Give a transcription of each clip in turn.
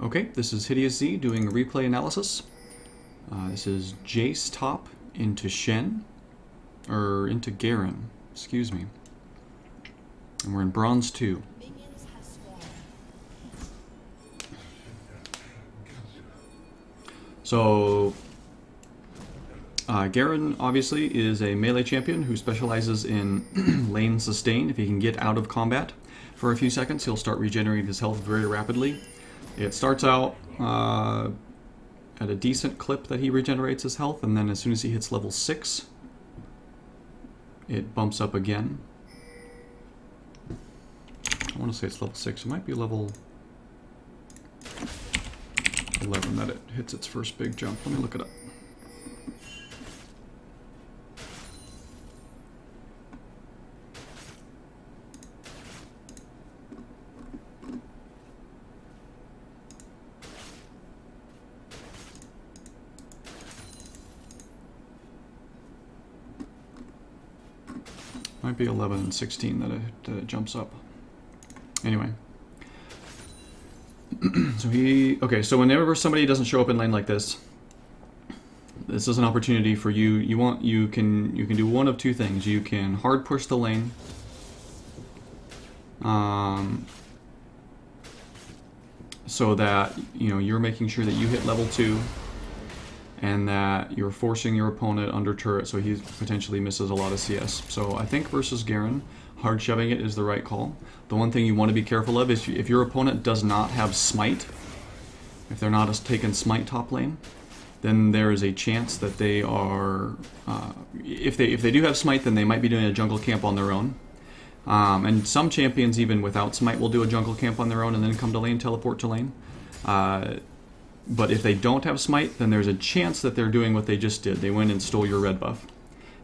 Okay, this is Hideous Z doing a replay analysis. This is Jayce top into Shen, or into Garen, excuse me. And we're in Bronze 2. So, Garen obviously is a melee champion who specializes in lane sustain. If he can get out of combat for a few seconds, he'll start regenerating his health very rapidly. It starts out at a decent clip that he regenerates his health, and then as soon as he hits level 6, it bumps up again. I want to say it's level 6. It might be level 11 that it hits its first big jump. Let me look it up. Might be 11 and 16 that it jumps up. Anyway. So whenever somebody doesn't show up in lane like this, this is an opportunity for you. You can do one of two things. You can hard push the lane. So that you're making sure that you hit level 2 and that you're forcing your opponent under turret so he potentially misses a lot of CS. So I think versus Garen, hard shoving it is the right call. The one thing you want to be careful of is if your opponent does not have smite, if they're not taking smite top lane, then there is a chance that they are, if they do have smite, then they might be doing a jungle camp on their own. And some champions even without smite will do a jungle camp on their own and then come to lane, teleport to lane. But if they don't have smite, then there's a chance that they're doing what they just did. They went and stole your red buff.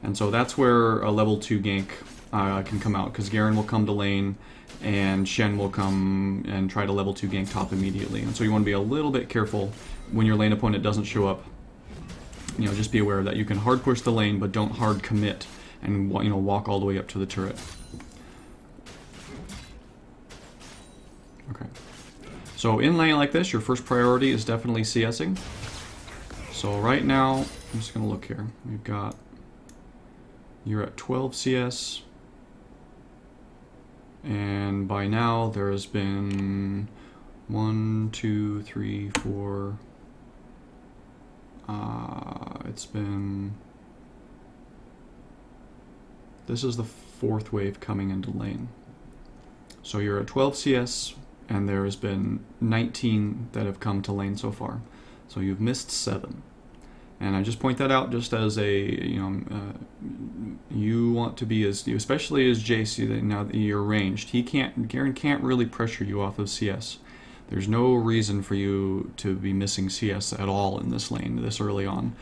And so that's where a level 2 gank can come out, because Garen will come to lane and Shen will come and try to level 2 gank top immediately. And so you want to be a little bit careful when your lane opponent doesn't show up. Just be aware of that. You can hard push the lane, but don't hard commit and walk all the way up to the turret. Okay. So in lane like this, your first priority is definitely CSing. So right now, I'm just going to look here. You're at 12 CS. And by now, there has been 1, 2, 3, 4. This is the 4th wave coming into lane. So you're at 12 CS. And there has been 19 that have come to lane so far. So you've missed 7. And I just point that out just as a, you want to be especially as Jayce, now that you're ranged. Garen can't really pressure you off of CS. There's no reason for you to be missing CS at all in this lane this early on.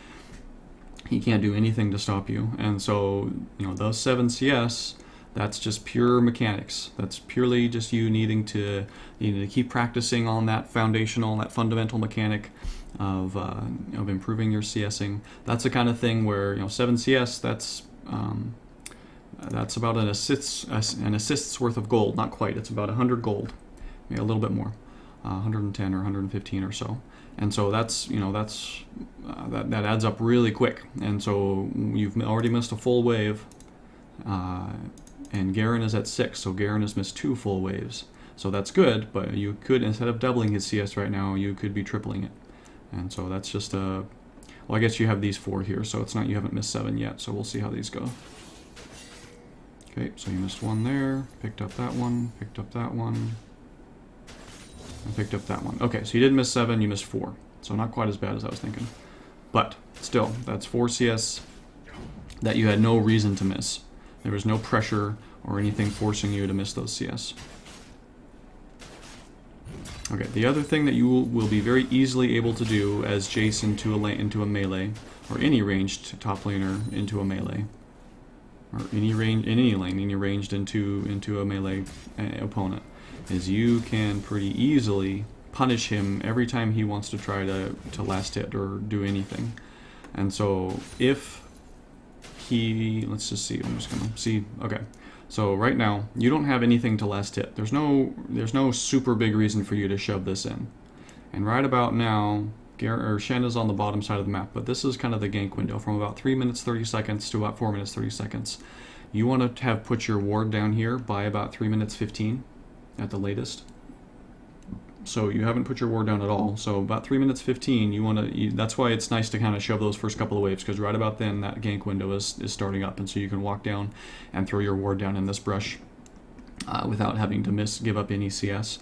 He can't do anything to stop you. And so, those 7 CS, that's just pure mechanics. That's purely just you needing to keep practicing on that fundamental mechanic of improving your CSing. That's the kind of thing where 7 CS. That's about an assist's worth of gold. Not quite. It's about 100 gold, maybe a little bit more, 110 or 115 or so. And so that's that adds up really quick. And so you've already missed a full wave. And Garen is at 6, so Garen has missed 2 full waves. So that's good, but you could, instead of doubling his CS right now, you could be tripling it. And so that's just well, I guess you have these 4 here, so it's not, you haven't missed 7 yet, so we'll see how these go. Okay, so you missed 1 there, picked up that one, picked up that one, and picked up that one. Okay, so you didn't miss 7, you missed 4. So not quite as bad as I was thinking. But still, that's 4 CS that you had no reason to miss. There was no pressure or anything forcing you to miss those CS. Okay, the other thing that you will be very easily able to do as Jayce into a melee, or any ranged top laner into a melee, or any lane ranged into a melee opponent, is you can pretty easily punish him every time he wants to try to last hit or do anything. And so if let's just see, I'm just gonna see, okay. So right now, you don't have anything to last hit. There's no super big reason for you to shove this in. And right about now, Shen is on the bottom side of the map, but this is kind of the gank window from about 3 minutes 30 seconds to about 4 minutes 30 seconds. You want to have put your ward down here by about 3 minutes 15 at the latest. So you haven't put your ward down at all. So about 3 minutes 15, you want to. That's why it's nice to kind of shove those first couple of waves, because right about then that gank window is starting up, and so you can walk down and throw your ward down in this brush without having to give up any CS.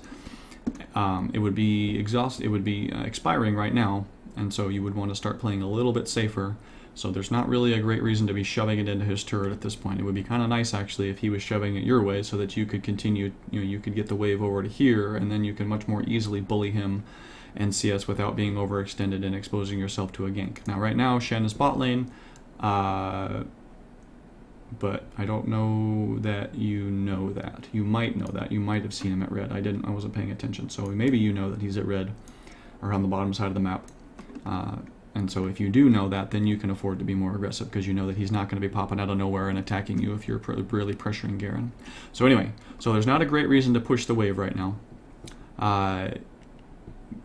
It would be expiring right now, and so you would want to start playing a little bit safer. So there's not really a great reason to be shoving it into his turret at this point. It would be kind of nice actually if he was shoving it your way, so that you could continue, you could get the wave over to here, and then you can much more easily bully him and CS without being overextended and exposing yourself to a gank. Now right now Shen is bot lane, but I don't know that you know that. You might know that. You might have seen him at red. I wasn't paying attention. So maybe you know that he's at red or on the bottom side of the map. And so if you do know that, then you can afford to be more aggressive, because you know that he's not going to be popping out of nowhere and attacking you if you're really pressuring Garen. So anyway, so there's not a great reason to push the wave right now.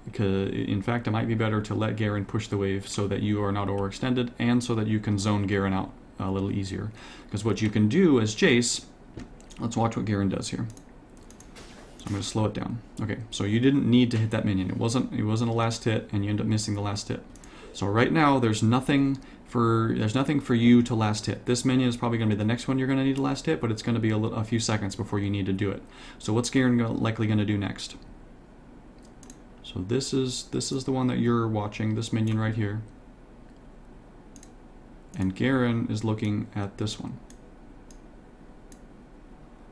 Because in fact, it might be better to let Garen push the wave so that you are not overextended, and so that you can zone Garen out a little easier. Because what you can do as Jayce, let's watch what Garen does here. So I'm going to slow it down. Okay, so you didn't need to hit that minion. It wasn't a last hit, and you end up missing the last hit. So right now there's nothing for you to last hit. This minion is probably going to be the next one you're going to need to last hit, but it's going to be a few seconds before you need to do it. So what's Garen likely going to do next? So this is the one that you're watching, this minion right here. And Garen is looking at this one.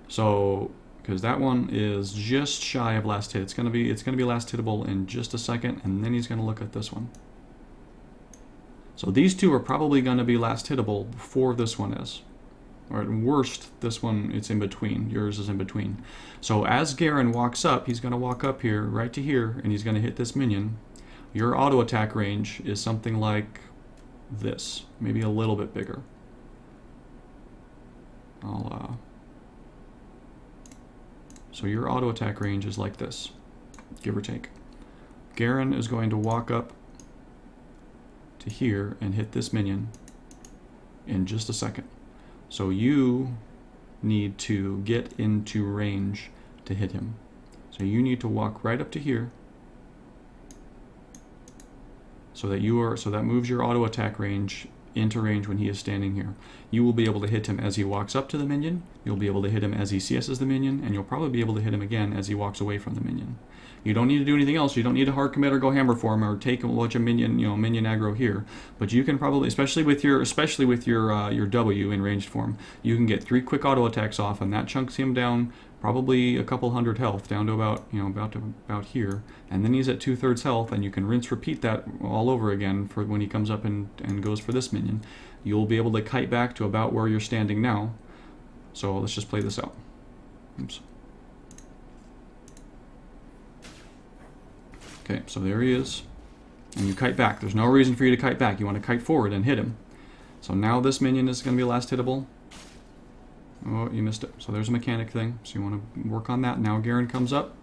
So, because that one is just shy of last hit. It's gonna be last hittable in just a second, and then he's gonna look at this one. So these two are probably gonna be last hittable before this one is. Or at worst, this one, it's in between. Yours is in between. So as Garen walks up, he's gonna walk up here, right to here, and he's gonna hit this minion. Your auto attack range is something like this, maybe a little bit bigger. So your auto attack range is like this, give or take. Garen is going to walk up to here and hit this minion in just a second. So you need to get into range to hit him. So you need to walk right up to here, so that moves your auto attack range into range when he is standing here. You will be able to hit him as he walks up to the minion, you'll be able to hit him as he CS's the minion, and you'll probably be able to hit him again as he walks away from the minion. You don't need to do anything else. You don't need to hard commit or go hammer for him or take a bunch of minion, minion aggro here. But you can probably, especially with your W in ranged form, you can get 3 quick auto attacks off, and that chunks him down probably a couple hundred health, down to about here, and then he's at 2/3 health, and you can repeat that all over again for when he comes up and goes for this minion. You'll be able to kite back to about where you're standing now. So let's just play this out. Oops. Okay, so there he is, and you kite back. There's no reason for you to kite back. You want to kite forward and hit him. So now this minion is going to be last hittable. Oh, you missed it. So there's a mechanic thing. So you want to work on that. Now Garen comes up.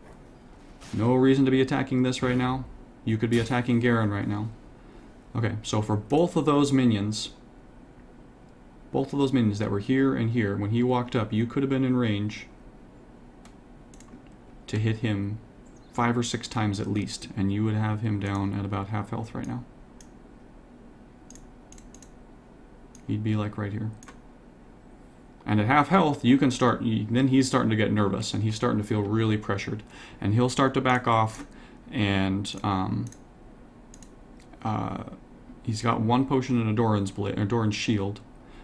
No reason to be attacking this right now. You could be attacking Garen right now. Okay, so for both of those minions that were here and here, when he walked up, you could have been in range to hit him 5 or 6 times at least, and you would have him down at about half health right now. He'd be like right here. And at half health, you can start, then he's starting to get nervous, and he's starting to feel really pressured. And he'll start to back off, and he's got 1 potion and a Doran's shield.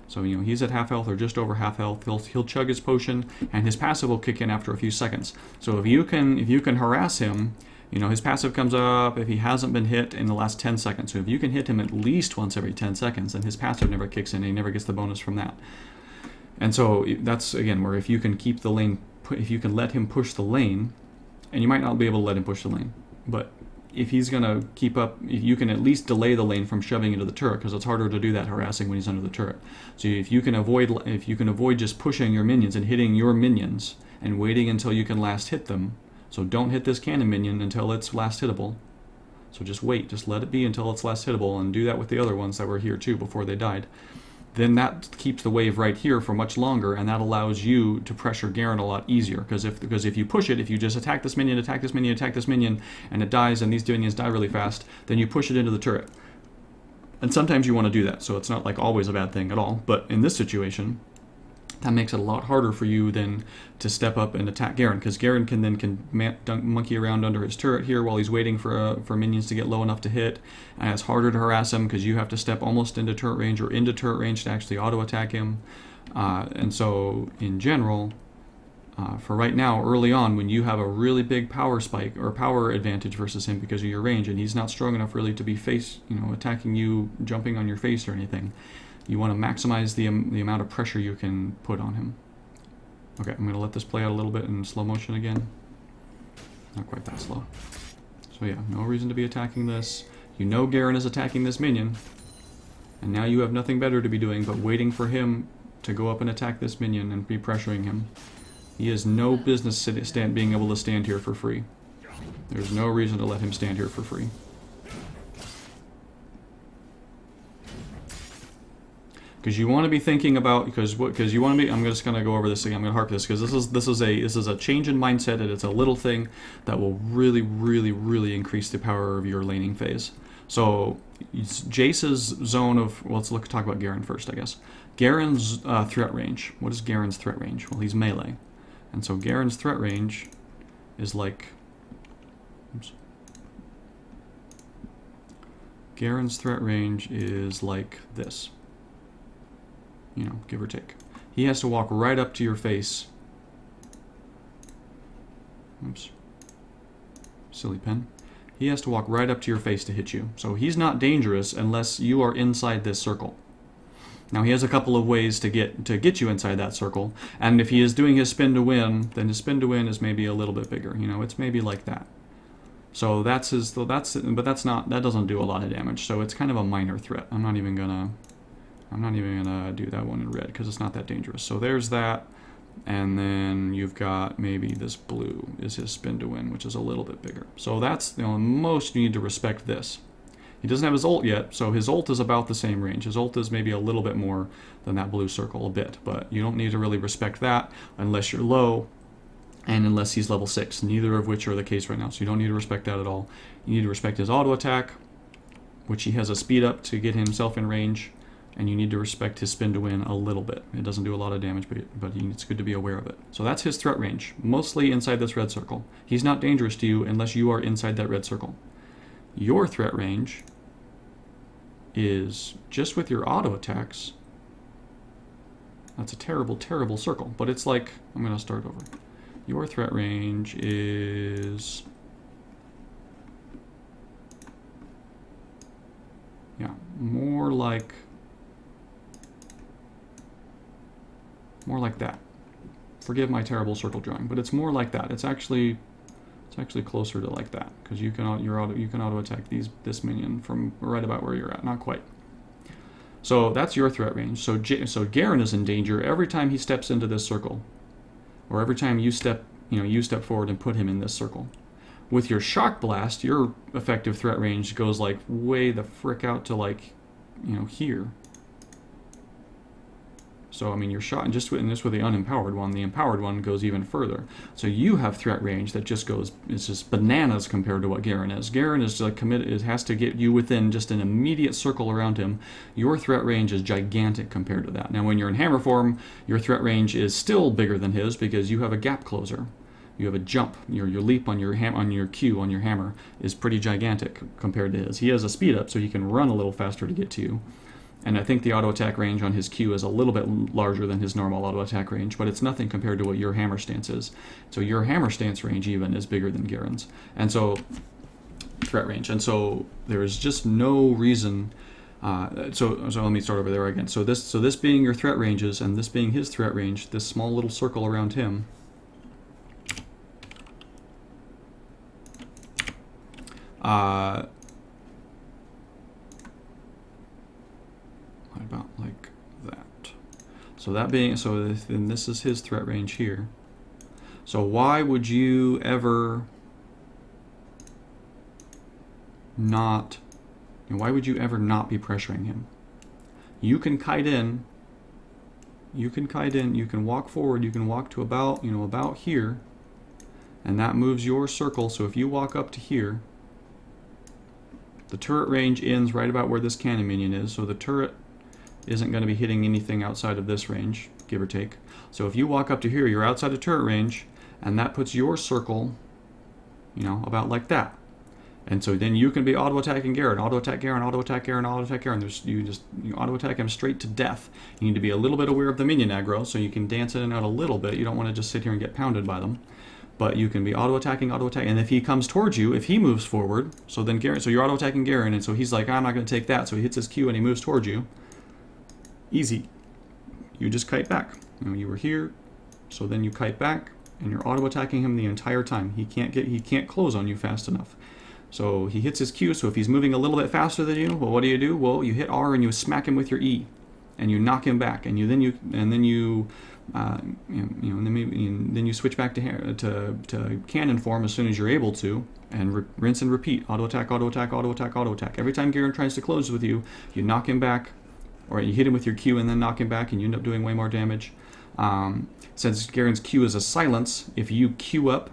So, he's at half health or just over half health. He'll chug his potion, and his passive will kick in after a few seconds. So if you can harass him, his passive comes up if he hasn't been hit in the last 10 seconds. So if you can hit him at least once every 10 seconds, then his passive never kicks in, and he never gets the bonus from that. And so that's, again, where if you can keep the lane, if you can let him push the lane, and you might not be able to let him push the lane, but if he's going to keep up, you can at least delay the lane from shoving into the turret, because it's harder to do that harassing when he's under the turret. So if you can avoid just pushing your minions and hitting your minions and waiting until you can last hit them, so don't hit this cannon minion until it's last hittable. So just wait, just let it be until it's less hittable, and do that with the other ones that were here too before they died. Then that keeps the wave right here for much longer, and that allows you to pressure Garen a lot easier. Because if you push it, if you just attack this minion, attack this minion, attack this minion, and it dies, and these minions die really fast, then you push it into the turret. And sometimes you want to do that, so it's not like always a bad thing at all. But in this situation, that makes it a lot harder for you then to step up and attack Garen, because Garen can monkey around under his turret here while he's waiting for minions to get low enough to hit, and it's harder to harass him because you have to step almost into turret range or into turret range to actually auto attack him. And so in general, for right now, early on, when you have a really big power spike or power advantage versus him because of your range, and he's not strong enough really to be attacking you, jumping on your face or anything, you want to maximize the amount of pressure you can put on him. Okay, I'm going to let this play out a little bit in slow motion again. Not quite that slow. So yeah, no reason to be attacking this. You know Garen is attacking this minion, and now you have nothing better to be doing but waiting for him to go up and attack this minion and be pressuring him. He has no business being able to stand here for free. There's no reason to let him stand here for free. Because you want to be thinking about, because you want to be, I'm just going to go over this again, I'm going to harp this, because this is a change in mindset, and it's a little thing that will really, really, really increase the power of your laning phase. So Jayce's zone of, well, let's talk about Garen first, I guess. Garen's threat range. What is Garen's threat range? Well, he's melee. And so Garen's threat range is like, oops. Garen's threat range is like this. You know, give or take. He has to walk right up to your face. Oops. Silly pen. He has to walk right up to your face to hit you. So he's not dangerous unless you are inside this circle. Now he has a couple of ways to get you inside that circle, and if he is doing his spin to win, then his spin to win is maybe a little bit bigger. You know, it's maybe like that. So that doesn't do a lot of damage. So it's kind of a minor threat. I'm not even gonna do that one in red because it's not that dangerous. So there's that, and then you've got maybe this blue is his spin to win, which is a little bit bigger. So that's the most you need to respect this. He doesn't have his ult yet, so his ult is about the same range. His ult is maybe a little bit more than that blue circle, a bit, but you don't need to really respect that unless you're low and unless he's level 6, neither of which are the case right now, so you don't need to respect that at all. You need to respect his auto attack, which he has a speed up to get himself in range, and you need to respect his spin to win a little bit. It doesn't do a lot of damage, but it's good to be aware of it. So that's his threat range, mostly inside this red circle. He's not dangerous to you unless you are inside that red circle. Your threat range is just with your auto attacks. That's a terrible, terrible circle, but it's like, I'm going to start over. Your threat range is, yeah, more like that. Forgive my terrible circle drawing, but it's more like that. It's actually closer to like that, because you can auto attack this minion from right about where you're at. Not quite. So that's your threat range. So Garen is in danger every time he steps into this circle, or every time you step forward and put him in this circle. With your shock blast, your effective threat range goes like way the frick out to like, here. So I mean, your shot, and just with the unempowered one, the empowered one goes even further. So you have threat range that just goes, it's just bananas compared to what Garen is. Garen is like committed, it has to get you within just an immediate circle around him. Your threat range is gigantic compared to that. Now when you're in hammer form, your threat range is still bigger than his because you have a gap closer. You have a jump. Your leap on your Q on your hammer is pretty gigantic compared to his. He has a speed up, so he can run a little faster to get to you. And I think the auto attack range on his Q is a little bit larger than his normal auto attack range, but it's nothing compared to what your hammer stance is. So your hammer stance range even is bigger than Garen's. And so threat range. And so there's just no reason. So let me start over there again. So this being your threat ranges and this being his threat range, this small little circle around him. About like that. So that being, so then this is his threat range here. So why would you ever not, why would you ever not be pressuring him? You can kite in, you can walk forward, you can walk to about, about here, and that moves your circle. So if you walk up to here, the turret range ends right about where this cannon minion is, so the turret isn't going to be hitting anything outside of this range, give or take. So if you walk up to here, you're outside of turret range, and that puts your circle, about like that. And so then you can be auto-attacking Garen, auto-attack Garen, auto-attack Garen, auto-attack Garen. You auto-attack him straight to death. You need to be a little bit aware of the minion aggro, so you can dance in and out a little bit. You don't want to just sit here and get pounded by them. But you can be auto-attacking, and if he comes towards you, if he moves forward, so then Garen, so you're auto-attacking Garen, and so he's like, I'm not going to take that, so he hits his Q and he moves towards you. Easy. You just kite back. You were here, so then you kite back, and you're auto-attacking him the entire time. He can't close on you fast enough. So he hits his Q, so if he's moving a little bit faster than you, well, what do? Well, you hit R and you smack him with your E, and you knock him back, and then you switch back to cannon form as soon as you're able to, and rinse and repeat. Auto-attack, auto-attack, auto-attack, auto-attack. Every time Garen tries to close with you, you knock him back, or you hit him with your Q and then knock him back, and you end up doing way more damage. Since Garen's Q is a silence, if you Q up,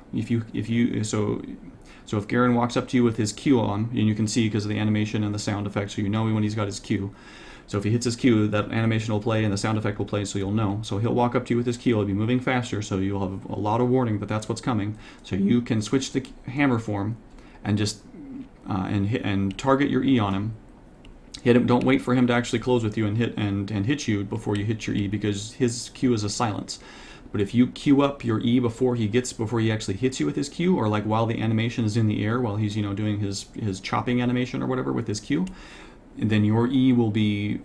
so if Garen walks up to you with his Q on, and you can see because of the animation and the sound effect, so you know when he's got his Q. So if he hits his Q, that animation will play and the sound effect will play, so you'll know. So he'll walk up to you with his Q, he'll be moving faster, so you'll have a lot of warning, but that's what's coming. So you can switch the hammer form and just and target your E on him. Hit him. Don't wait for him to actually close with you and hit you before you hit your E, because his Q is a silence. But if you Q up your E before he actually hits you with his Q, or like while the animation is in the air, while he's doing his chopping animation or whatever with his Q, then your E will be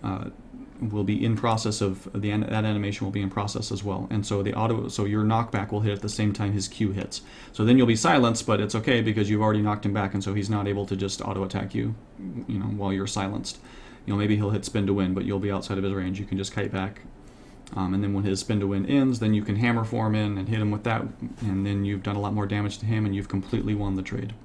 in process of that animation will be in process as well, and so your knockback will hit at the same time his Q hits. So then you'll be silenced, but it's okay because you've already knocked him back, and so he's not able to just auto attack you, while you're silenced. Maybe he'll hit spin to win, but you'll be outside of his range. You can just kite back. And then when his spin to win ends, then you can hammer form in and hit him with that, and then you've done a lot more damage to him and you've completely won the trade.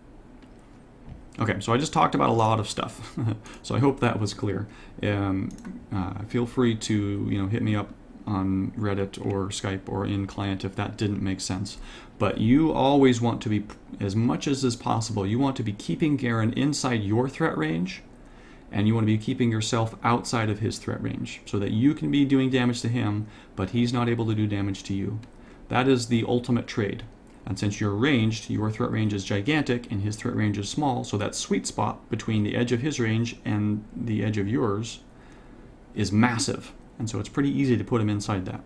Okay, so I just talked about a lot of stuff, so I hope that was clear. Feel free to hit me up on Reddit or Skype or in client if that didn't make sense. But you always want to be, as much as is possible, you want to be keeping Garen inside your threat range, and you want to be keeping yourself outside of his threat range so that you can be doing damage to him, but he's not able to do damage to you. That is the ultimate trade. And since you're ranged, your threat range is gigantic and his threat range is small, so that sweet spot between the edge of his range and the edge of yours is massive. And so it's pretty easy to put him inside that.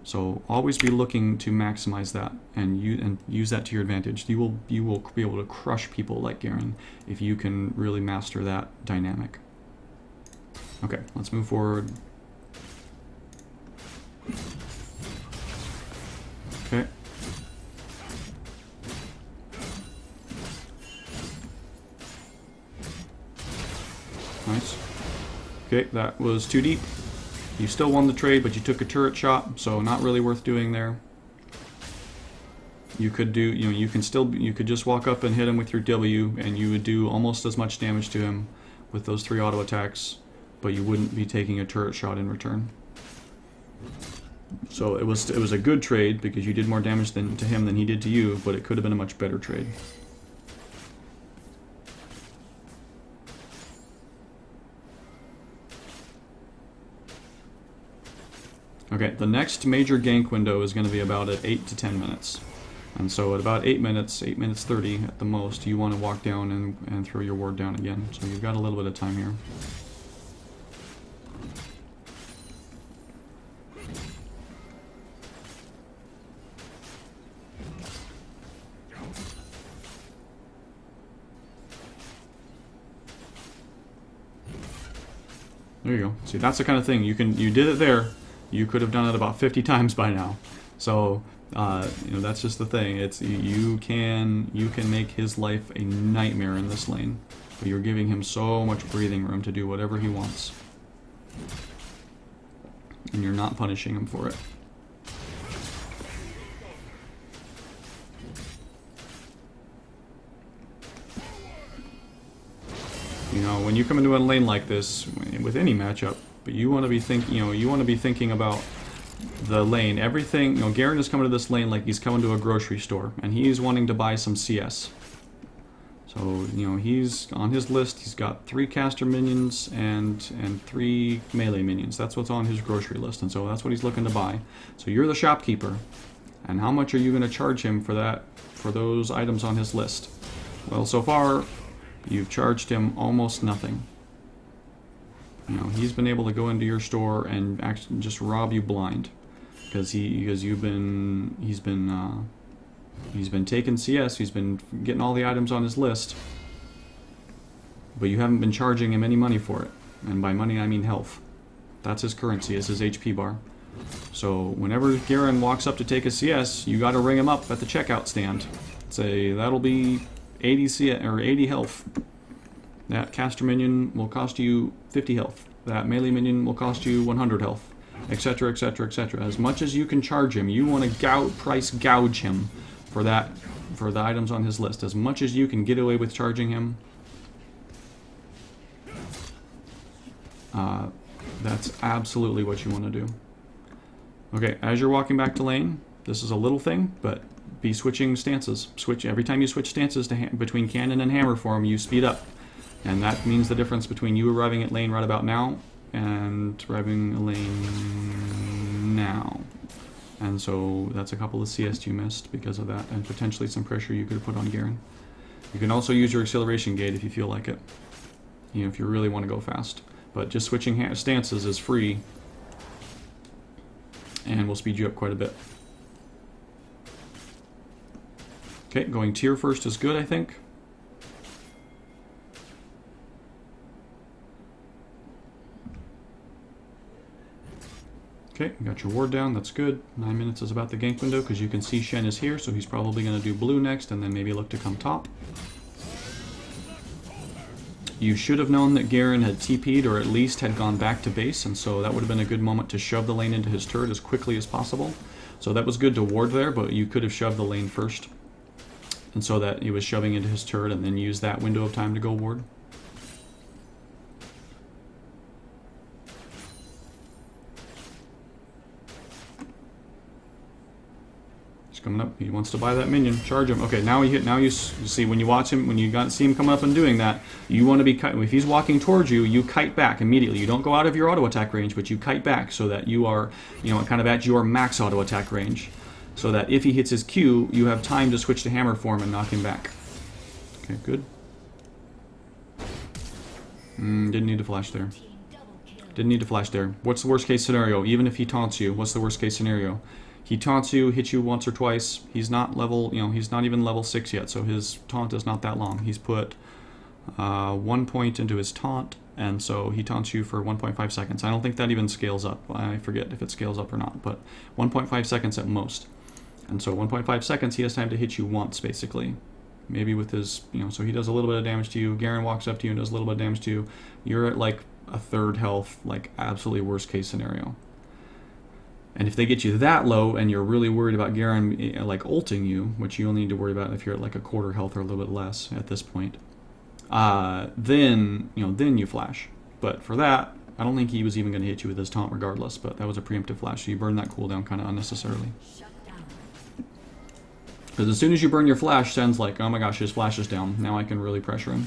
So always be looking to maximize that and use that to your advantage. You will be able to crush people like Garen if you can really master that dynamic. Okay, let's move forward. Okay. Nice. Okay, that was too deep. You still won the trade, but you took a turret shot, so not really worth doing there. You could do, you could just walk up and hit him with your W, and you would do almost as much damage to him with those 3 auto attacks, but you wouldn't be taking a turret shot in return. So it was a good trade because you did more damage to him than he did to you, but it could have been a much better trade. Okay, the next major gank window is going to be about at 8 to 10 minutes. And so at about 8 minutes 30 at the most, you want to walk down and throw your ward down again. So you've got a little bit of time here. There you go. See, that's the kind of thing you did it there. You could have done it about 50 times by now. So, that's just the thing. It's you can make his life a nightmare in this lane, but you're giving him so much breathing room to do whatever he wants, and you're not punishing him for it. You know, when you come into a lane like this, with any matchup, but you want to be thinking about the lane. Everything, you know, Garen is coming to this lane like he's coming to a grocery store, and he's wanting to buy some CS. So, you know, he's on his list. He's got 3 caster minions and 3 melee minions. That's what's on his grocery list, and so that's what he's looking to buy. So you're the shopkeeper, and how much are you going to charge him for that, for those items on his list? Well, so far, you've charged him almost nothing. You know, he's been able to go into your store and actually just rob you blind, because he's been taking CS, he's been getting all the items on his list, but you haven't been charging him any money for it. And by money I mean health. That's his currency, is his HP bar. So whenever Garen walks up to take a CS, you gotta ring him up at the checkout stand. Say, that'll be 80 CS, or 80 health. That caster minion will cost you 50 health. That melee minion will cost you 100 health, etc, etc, etc. As much as you can charge him, you want to price gouge him for that, for the items on his list. As much as you can get away with charging him, that's absolutely what you want to do. Okay, as you're walking back to lane, this is a little thing, but be switching stances. Every time you switch stances between cannon and hammer form, you speed up. And that means the difference between you arriving at lane right about now and arriving at lane now. And so that's a couple of CS you missed because of that, and potentially some pressure you could have put on Garen. You can also use your acceleration gate if you feel like it, you know, if you really want to go fast. But just switching stances is free and will speed you up quite a bit. Okay, going tier first is good, I think. Okay, you got your ward down, that's good. 9 minutes is about the gank window, because you can see Shen is here, so he's probably going to do blue next, and then maybe look to come top. You should have known that Garen had TP'd, or at least had gone back to base, and so that would have been a good moment to shove the lane into his turret as quickly as possible. So that was good to ward there, but you could have shoved the lane first, and so that he was shoving into his turret, and then use that window of time to go ward. Coming up, he wants to buy that minion. Charge him. Okay, now you see when you watch him, when you see him come up and doing that, you want to be if he's walking towards you, you kite back immediately. You don't go out of your auto attack range, but you kite back so that you are, you know, kind of at your max auto attack range, so that if he hits his Q, you have time to switch to hammer form and knock him back. Okay, good. Didn't need to flash there. Didn't need to flash there. What's the worst case scenario? Even if he taunts you, what's the worst case scenario? He taunts you, hits you once or twice. He's not level, you know, he's not even level 6 yet, so his taunt is not that long. He's put 1 point into his taunt, and so he taunts you for 1.5 seconds. I don't think that even scales up. I forget if it scales up or not, but 1.5 seconds at most. And so 1.5 seconds, he has time to hit you once, basically. Maybe with his, you know, so he does a little bit of damage to you. Garen walks up to you and does a little bit of damage to you. You're at like a third health, like absolutely worst case scenario. And if they get you that low and you're really worried about Garen like ulting you, which you only need to worry about if you're at like a quarter health or a little bit less at this point, then you flash. But for that, I don't think he was even going to hit you with his taunt regardless, but that was a preemptive flash, so you burn that cooldown kind of unnecessarily. Because as soon as you burn your flash, Sen's like, oh my gosh, his flash is down, now I can really pressure him.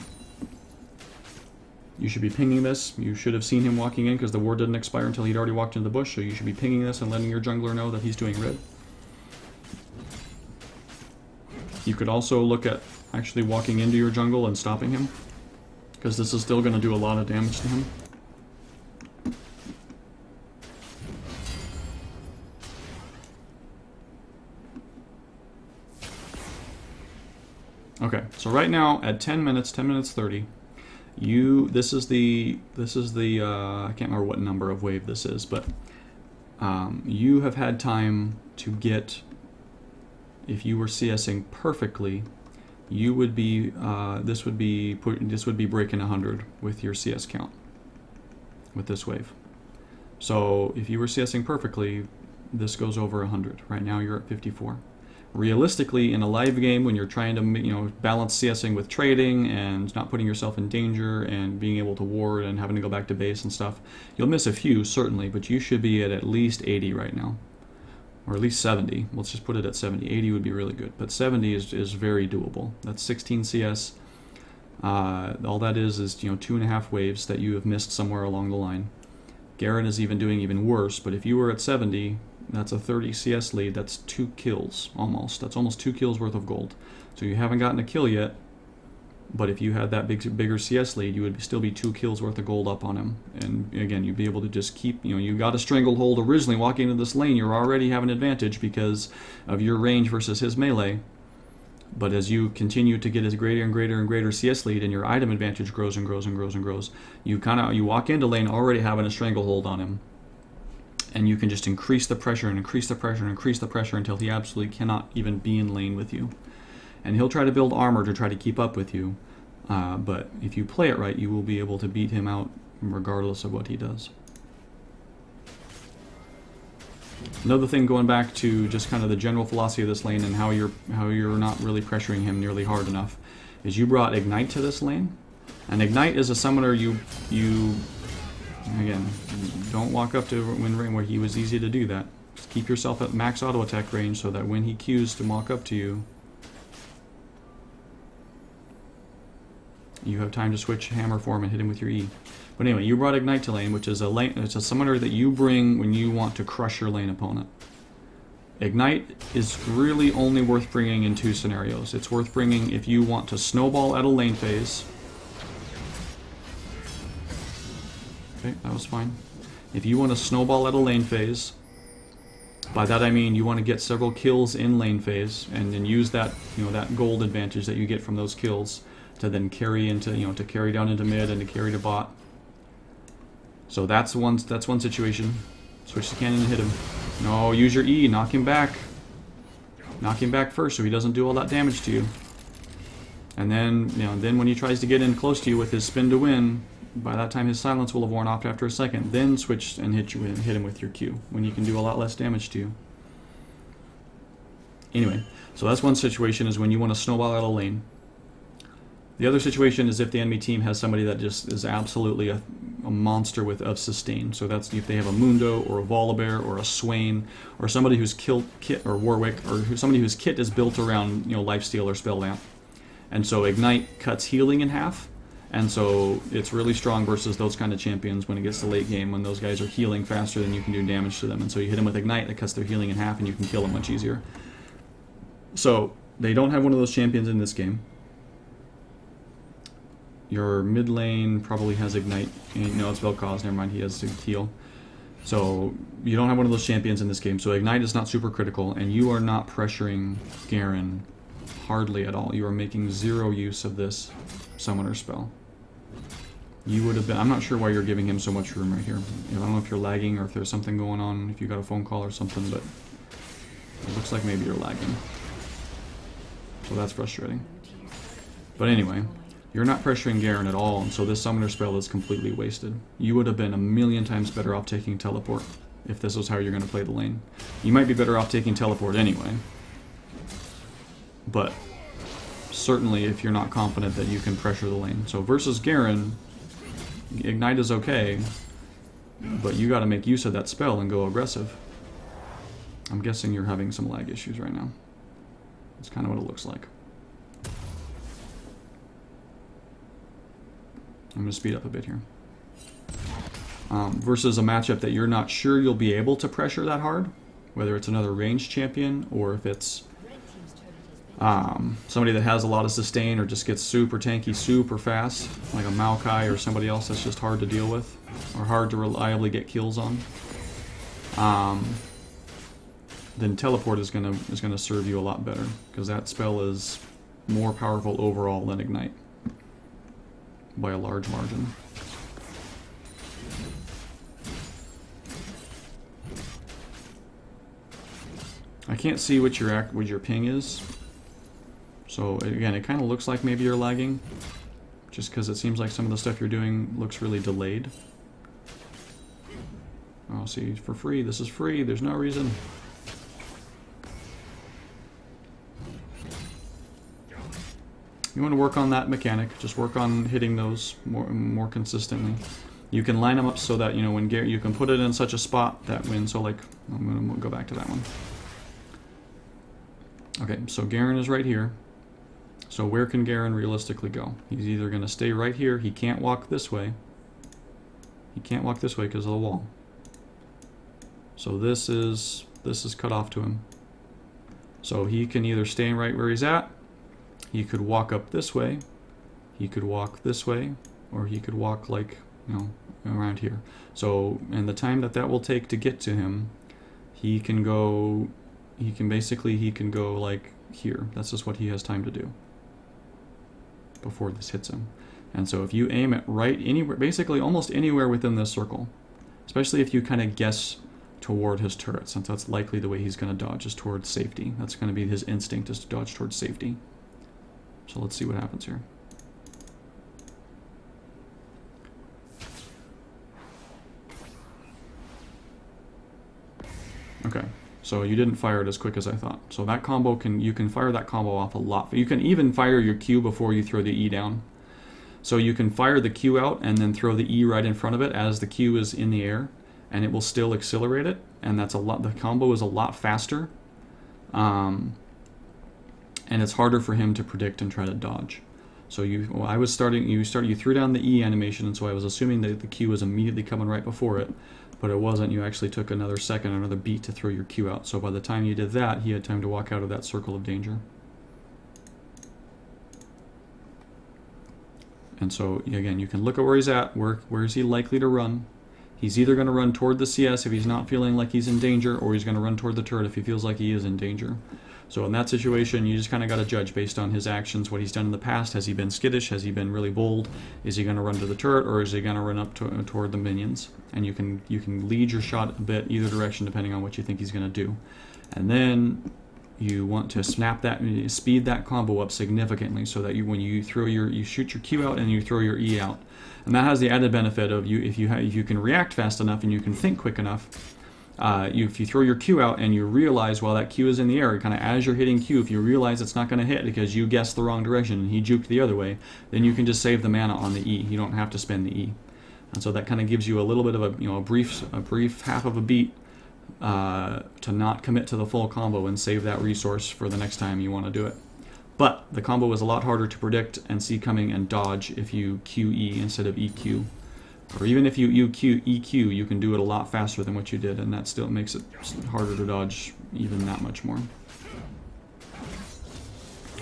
You should be pinging this. You should have seen him walking in because the ward didn't expire until he'd already walked into the bush, so you should be pinging this and letting your jungler know that he's doing red. You could also look at actually walking into your jungle and stopping him, because this is still going to do a lot of damage to him. Okay, so right now at 10 minutes 30, this is the I can't remember what number of wave this is, but you have had time to get, if you were CSing perfectly, you would be this would be breaking 100 with your CS count with this wave. So if you were CSing perfectly, this goes over 100. Right now you're at 54. realistically, in a live game, when you're trying to, you know, balance CSing with trading and not putting yourself in danger and being able to ward and having to go back to base and stuff, you'll miss a few, certainly, but you should be at least 80 right now. Or at least 70. Let's just put it at 70. 80 would be really good, but 70 is very doable. That's 16 CS. All that is, you know, 2.5 waves that you have missed somewhere along the line. Garen is even doing even worse, but if you were at 70, that's a 30 CS lead. That's 2 kills, almost. That's almost 2 kills worth of gold. So you haven't gotten a kill yet, but if you had that bigger CS lead, you would still be 2 kills worth of gold up on him. And again, you'd be able to just keep, you know, you got a stranglehold originally walking into this lane, you're already having an advantage because of your range versus his melee. But as you continue to get a greater and greater and greater CS lead and your item advantage grows and grows and grows and grows, you walk into lane already having a stranglehold on him. And you can just increase the pressure and increase the pressure and increase the pressure until he absolutely cannot even be in lane with you. And he'll try to build armor to try to keep up with you. But if you play it right, you will be able to beat him out regardless of what he does. Another thing, going back to just kind of the general philosophy of this lane and how you're not really pressuring him nearly hard enough, is you brought Ignite to this lane. And Ignite is a summoner you again, don't walk up to win range where he was easy to do that. Just keep yourself at max auto attack range so that when he queues to walk up to you, you have time to switch hammer form and hit him with your E. But anyway, you brought Ignite to lane, which is it's a summoner that you bring when you want to crush your lane opponent. Ignite is really only worth bringing in 2 scenarios. It's worth bringing if you want to snowball at a lane phase. Okay, that was fine. If you want to snowball at a lane phase, by that I mean you want to get several kills in lane phase and then use that, you know, that gold advantage that you get from those kills to then carry into, you know, to carry down into mid and to carry to bot. So that's one situation. Switch the cannon and hit him. No, use your E, knock him back. Knock him back first so he doesn't do all that damage to you. And then, you know, then when he tries to get in close to you with his spin to win, by that time his silence will have worn off after a second. Then switch and hit him with your Q when he can do a lot less damage to you. Anyway, so that's one situation, is when you want to snowball out of lane. The other situation is if the enemy team has somebody that just is absolutely a monster of sustain. So that's if they have a Mundo or a Volibear or a Swain or somebody whose kit or Warwick or somebody whose kit is built around, you know, lifesteal or spell lamp. And so Ignite cuts healing in half. And so it's really strong versus those kind of champions when it gets to late game, when those guys are healing faster than you can do damage to them. And so you hit them with Ignite that cuts their healing in half and you can kill them much easier. So they don't have one of those champions in this game. Your mid lane probably has Ignite. No, it's Vel'Koz, never mind, he has to heal. So you don't have one of those champions in this game. So Ignite is not super critical, and you are not pressuring Garen hardly at all. You are making 0 use of this summoner spell. You would have been, I'm not sure why you're giving him so much room right here. I don't know if you're lagging or if there's something going on, if you got a phone call or something, but it looks like maybe you're lagging. So that's frustrating. But anyway, you're not pressuring Garen at all, and so this summoner spell is completely wasted. You would have been a million times better off taking teleport if this was how you're going to play the lane. You might be better off taking teleport anyway, but certainly if you're not confident that you can pressure the lane. So versus Garen, Ignite is okay, but you got to make use of that spell and go aggressive. I'm guessing you're having some lag issues right now. That's kind of what it looks like. I'm going to speed up a bit here. Versus a matchup that you're not sure you'll be able to pressure that hard, whether it's another ranged champion or if it's somebody that has a lot of sustain or just gets super tanky super fast, like a Maokai or somebody else that's just hard to deal with or hard to reliably get kills on. Then teleport is gonna serve you a lot better, because that spell is more powerful overall than Ignite by a large margin. I can't see what your ping is. So again, it kind of looks like maybe you're lagging, just because it seems like some of the stuff you're doing looks really delayed. Oh, see, for free. This is free. There's no reason. You want to work on that mechanic. Just work on hitting those more consistently. You can line them up so that, you know, when Garen, you can put it in such a spot that when, so like, I'm going to go back to that one. Okay, so Garen is right here. So where can Garen realistically go? He's either going to stay right here. He can't walk this way. He can't walk this way because of the wall. So this is cut off to him. So he can either stay right where he's at. He could walk up this way. He could walk this way, or he could walk like, you know, around here. So, and the time that will take to get to him, he can go like here. That's just what he has time to do before this hits him. And so if you aim it right anywhere, basically almost anywhere within this circle, especially if you kind of guess toward his turret, since that's likely the way he's going to dodge, is towards safety. That's going to be his instinct, is to dodge towards safety. So let's see what happens here. Okay, so you didn't fire it as quick as I thought. So that combo you can fire that combo off a lot. You can even fire your Q before you throw the E down. So you can fire the Q out and then throw the E right in front of it as the Q is in the air, and it will still accelerate it, and that's a lot. The combo is a lot faster, and it's harder for him to predict and try to dodge. So you threw down the E animation, and so I was assuming that the Q was immediately coming right before it, but it wasn't. You actually took another second, another beat to throw your Q out. So by the time you did that, he had time to walk out of that circle of danger. And so again, you can look at where he's at. Where is he likely to run? He's either going to run toward the CS if he's not feeling like he's in danger, or he's going to run toward the turret if he feels like he is in danger. So in that situation, you just kind of got to judge based on his actions, what he's done in the past. Has he been skittish? Has he been really bold? Is he going to run to the turret, or is he going to run up toward the minions? And you can lead your shot a bit either direction depending on what you think he's going to do. And then you want to speed that combo up significantly so that when you shoot your Q out and you throw your E out. And that has the added benefit of if you can react fast enough and you can think quick enough. If you throw your Q out and you realize while that Q is in the air, kind of as you're hitting Q, if you realize it's not going to hit because you guessed the wrong direction and he juked the other way, then you can just save the mana on the E. You don't have to spend the E. And so that kind of gives you a little bit of a brief half of a beat to not commit to the full combo and save that resource for the next time you want to do it. But the combo is a lot harder to predict and see coming and dodge if you QE instead of EQ. Or even if you EQ, you can do it a lot faster than what you did, and that still makes it harder to dodge even that much more.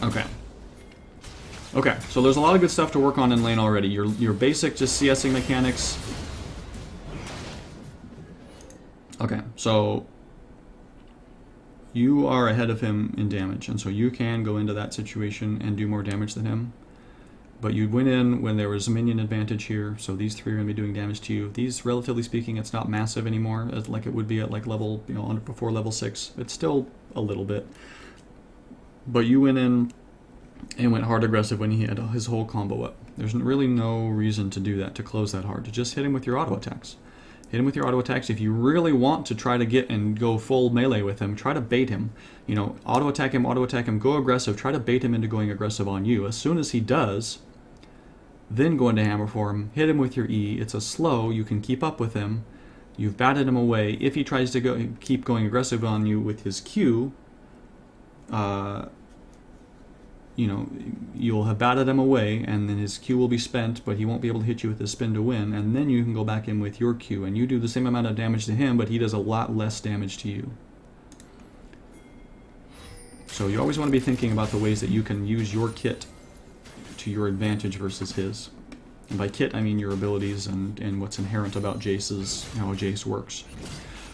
Okay. Okay, so there's a lot of good stuff to work on in lane already. Your basic just CSing mechanics. Okay, so you are ahead of him in damage, and so you can go into that situation and do more damage than him. But you went in when there was a minion advantage here, so these three are going to be doing damage to you. These, relatively speaking, it's not massive anymore, like it would be at like level, before level 6. It's still a little bit. But you went in and went hard aggressive when he had his whole combo up. There's really no reason to do that, to close that hard. To just hit him with your auto attacks. Hit him with your auto attacks. If you really want to try to get and go full melee with him, try to bait him. Auto attack him, go aggressive. Try to bait him into going aggressive on you. As soon as he does, then go into hammer for him, hit him with your E. It's a slow, you can keep up with him. You've batted him away. If he tries to keep going aggressive on you with his Q, you'll have batted him away, and then his Q will be spent, but he won't be able to hit you with his spin to win, and then you can go back in with your Q, and you do the same amount of damage to him, but he does a lot less damage to you. So you always want to be thinking about the ways that you can use your kit to your advantage versus his. And by kit, I mean your abilities and what's inherent about Jayce's, how Jayce works.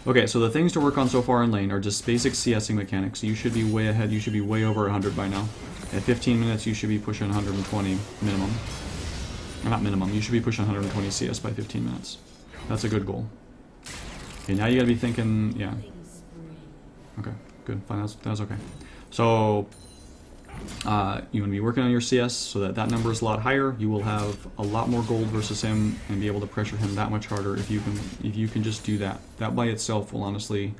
Okay, so the things to work on so far in lane are just basic CSing mechanics. You should be way ahead. You should be way over 100 by now. At 15 minutes, you should be pushing 120 minimum. Or not minimum, you should be pushing 120 CS by 15 minutes. That's a good goal. Okay, now you gotta be thinking, yeah. Okay, good, fine, that was okay. So, you want to be working on your CS so that number is a lot higher. You will have a lot more gold versus him and be able to pressure him that much harder if you can just do that. That by itself will honestly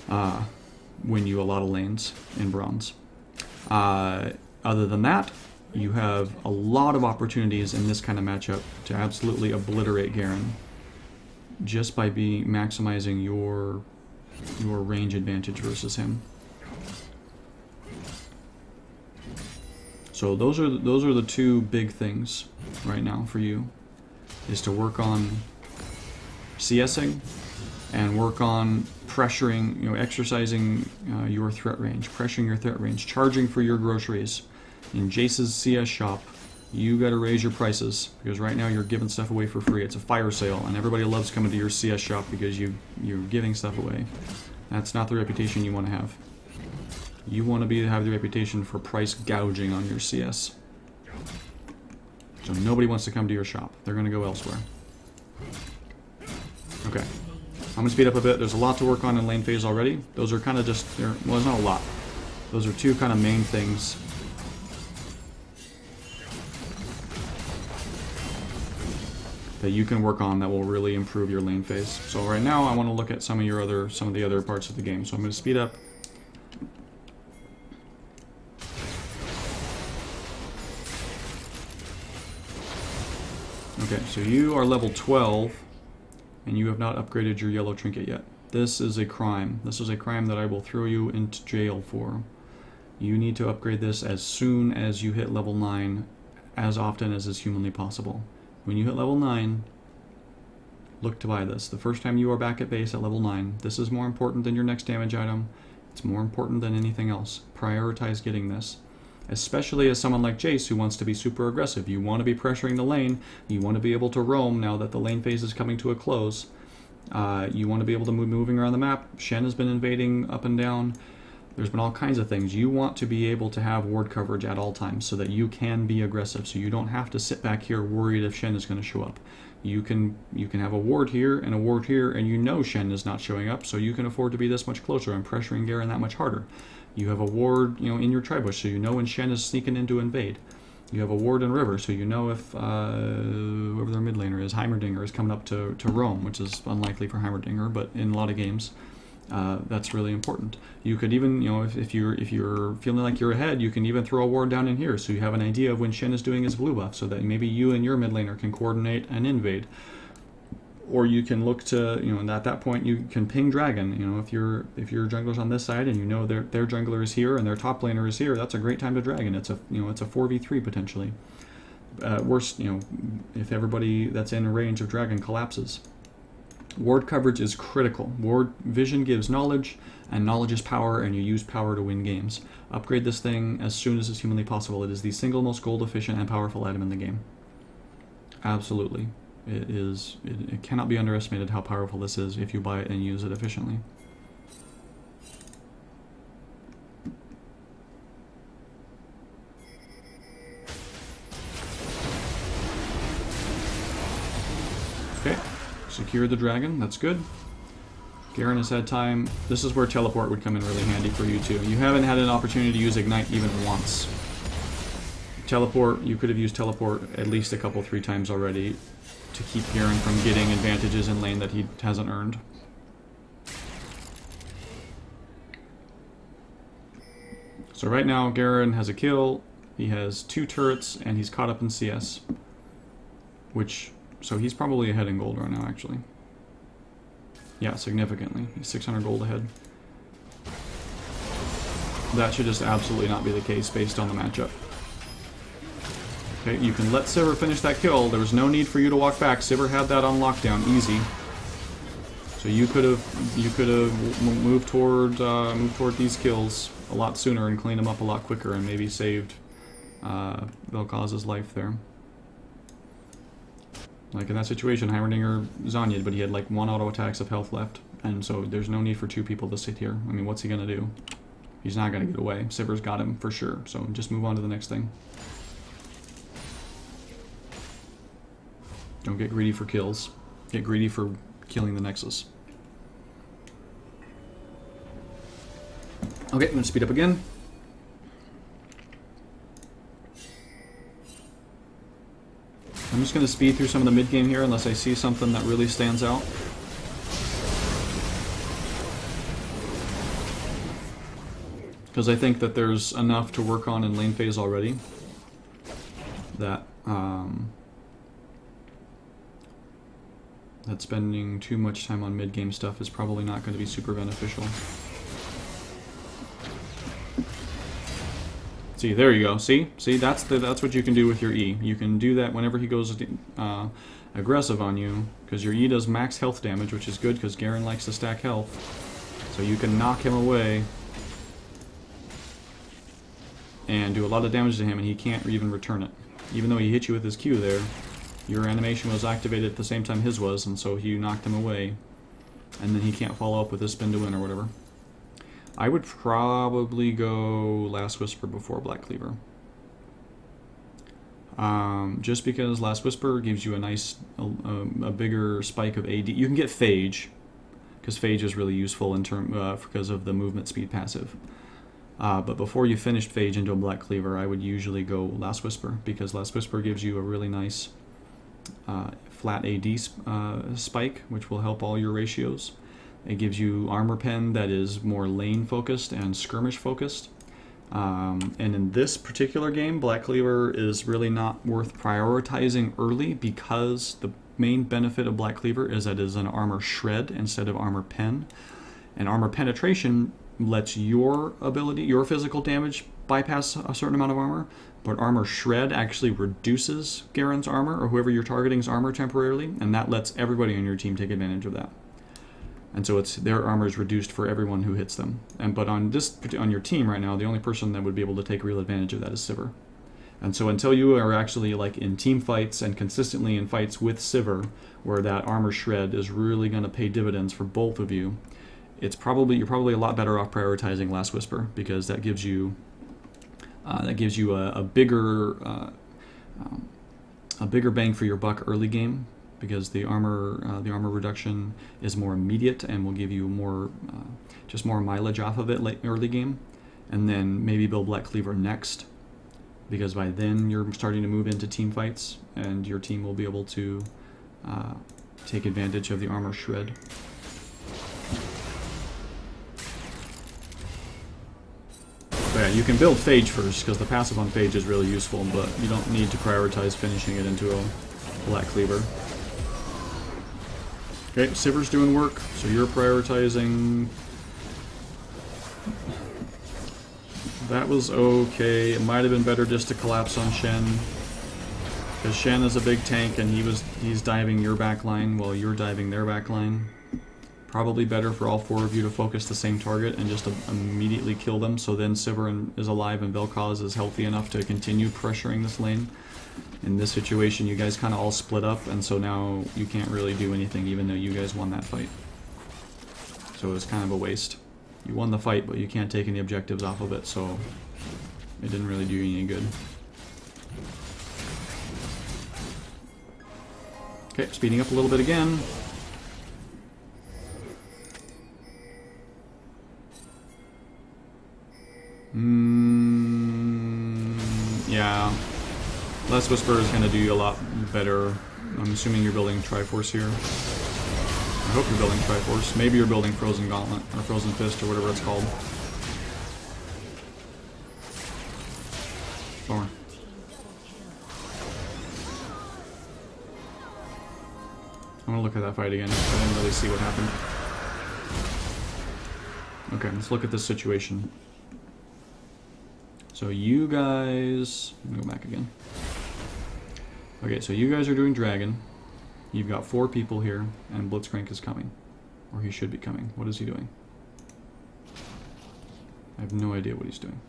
win you a lot of lanes in bronze. Other than that, you have a lot of opportunities in this kind of matchup to absolutely obliterate Garen just by maximizing your range advantage versus him. So those are the two big things right now for you, is to work on CSing and work on pressuring, exercising your threat range, pressuring your threat range, charging for your groceries. In Jayce's CS shop, you got to raise your prices, because right now you're giving stuff away for free. It's a fire sale, and everybody loves coming to your CS shop because you're giving stuff away. That's not the reputation you want to have. You want to have the reputation for price gouging on your CS. So nobody wants to come to your shop. They're going to go elsewhere. Okay. I'm going to speed up a bit. There's a lot to work on in lane phase already. Those are kind of just, well, there's not a lot. Those are two kind of main things. That you can work on that will really improve your lane phase. So right now I want to look at some of the other parts of the game. So I'm going to speed up. Okay, so you are level 12 and you have not upgraded your yellow trinket yet. This is a crime. This is a crime that I will throw you into jail for. You need to upgrade this as soon as you hit level 9, as often as is humanly possible. When you hit level 9, look to buy this. The first time you are back at base at level 9, this is more important than your next damage item. It's more important than anything else. Prioritize getting this. Especially as someone like Jayce, who wants to be super aggressive. You want to be pressuring the lane. You want to be able to roam now that the lane phase is coming to a close. You want to be able to moving around the map. Shen has been invading up and down. There's been all kinds of things. You want to be able to have ward coverage at all times so that you can be aggressive. So you don't have to sit back here worried if Shen is going to show up. You can have a ward here and a ward here, and you know Shen is not showing up, so you can afford to be this much closer and pressuring Garen that much harder. You have a ward, in your tribush, so you know when Shen is sneaking in to invade. You have a ward in river, so you know if whoever their mid laner is, Heimerdinger, is coming up to roam, which is unlikely for Heimerdinger, but in a lot of games, that's really important. You could even, if you're feeling like you're ahead, you can even throw a ward down in here, so you have an idea of when Shen is doing his blue buff, so that maybe you and your mid laner can coordinate and invade. Or you can look to, and at that point you can ping Dragon. If your jungler's on this side and you know their jungler is here and their top laner is here, that's a great time to Dragon. It's a 4v3 potentially. Worst, if everybody that's in range of Dragon collapses. Ward coverage is critical. Ward vision gives knowledge, and knowledge is power, and you use power to win games. Upgrade this thing as soon as is humanly possible. It is the single most gold efficient and powerful item in the game. Absolutely. It cannot be underestimated how powerful this is if you buy it and use it efficiently. Okay, secure the dragon, that's good. Garen has had time. This is where teleport would come in really handy for you too. You haven't had an opportunity to use ignite even once. Teleport, you could have used teleport at least a couple, 3 times already to keep Garen from getting advantages in lane that he hasn't earned. So right now Garen has a kill, he has 2 turrets, and he's caught up in CS. So he's probably ahead in gold right now actually. Yeah, significantly. He's 600 gold ahead. That should just absolutely not be the case based on the matchup. Okay, you can let Sivir finish that kill. There was no need for you to walk back. Sivir had that on lockdown, easy. So you could have moved toward these kills a lot sooner and cleaned them up a lot quicker, and maybe saved Vel'Koz's life there. Like in that situation, Heimerdinger Zhonya'd, but he had like 1 auto attacks of health left, and so there's no need for 2 people to sit here. I mean, what's he gonna do? He's not gonna get away. Sivir's got him for sure. So just move on to the next thing. Don't get greedy for kills. Get greedy for killing the Nexus. Okay, I'm going to speed up again. I'm just going to speed through some of the mid-game here unless I see something that really stands out. Because I think that there's enough to work on in lane phase already. that that spending too much time on mid-game stuff is probably not going to be super beneficial. See, there you go. See, that's what you can do with your E. You can do that whenever he goes aggressive on you, because your E does max health damage, which is good because Garen likes to stack health. So you can knock him away and do a lot of damage to him, and he can't even return it. Even though he hit you with his Q there, your animation was activated at the same time his was, and so you knocked him away, and then he can't follow up with his spin to win or whatever. I would probably go Last Whisper before Black Cleaver. Just because Last Whisper gives you a nice, a bigger spike of AD. You can get Phage, because Phage is really useful in because of the movement speed passive. But before you finished Phage into a Black Cleaver, I would usually go Last Whisper, because Last Whisper gives you a really nice flat AD spike, which will help all your ratios. It gives you armor pen that is more lane focused and skirmish focused. And in this particular game, Black Cleaver is really not worth prioritizing early, because the main benefit of Black Cleaver is that it is an armor shred instead of armor pen. And armor penetration lets your ability, your physical damage, bypass a certain amount of armor, but armor shred actually reduces Garen's armor, or whoever you're targeting's armor temporarily, and that lets everybody on your team take advantage of that. And so their armor is reduced for everyone who hits them. But on your team right now, the only person that would be able to take real advantage of that is Sivir. And so until you are actually like in team fights and consistently in fights with Sivir, where that armor shred is really going to pay dividends for both of you, you're probably a lot better off prioritizing Last Whisper, because that gives you a bigger bang for your buck early game, because the armor reduction is more immediate and will give you more just more mileage off of it early game. And then maybe build Black Cleaver next, because by then you're starting to move into team fights and your team will be able to take advantage of the armor shred. But yeah, you can build Phage first, because the passive on Phage is really useful, but you don't need to prioritize finishing it into a Black Cleaver. Okay, Sivir's doing work, so you're prioritizing. That was okay. It might have been better just to collapse on Shen, because Shen is a big tank and he's diving your backline while you're diving their backline. Probably better for all four of you to focus the same target and just immediately kill them, so then Sivir is alive and Vel'Koz is healthy enough to continue pressuring this lane. In this situation, you guys kind of all split up, and so now you can't really do anything, even though you guys won that fight. So it was kind of a waste. You won the fight, but you can't take any objectives off of it, so it didn't really do you any good. Okay, speeding up a little bit again. Yeah. Last Whisper is going to do you a lot better. I'm assuming you're building Triforce here. I hope you're building Triforce. Maybe you're building Frozen Gauntlet, or Frozen Fist, or whatever it's called. Bummer. I want to look at that fight again. I didn't really see what happened. Okay, let's look at this situation. So you guys... Let me go back again. Okay, so you guys are doing Dragon. You've got 4 people here, and Blitzcrank is coming. Or he should be coming. What is he doing? I have no idea what he's doing.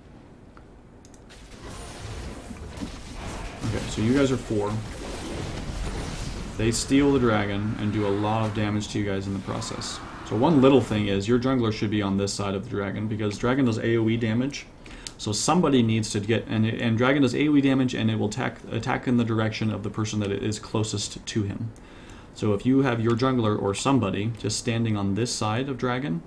Okay, so you guys are 4. They steal the Dragon and do a lot of damage to you guys in the process. So one little thing is, your jungler should be on this side of the Dragon, because Dragon does AoE damage. So somebody needs to get, and Dragon does AoE damage, and it will attack in the direction of the person that is closest to him. So if you have your jungler or somebody just standing on this side of Dragon,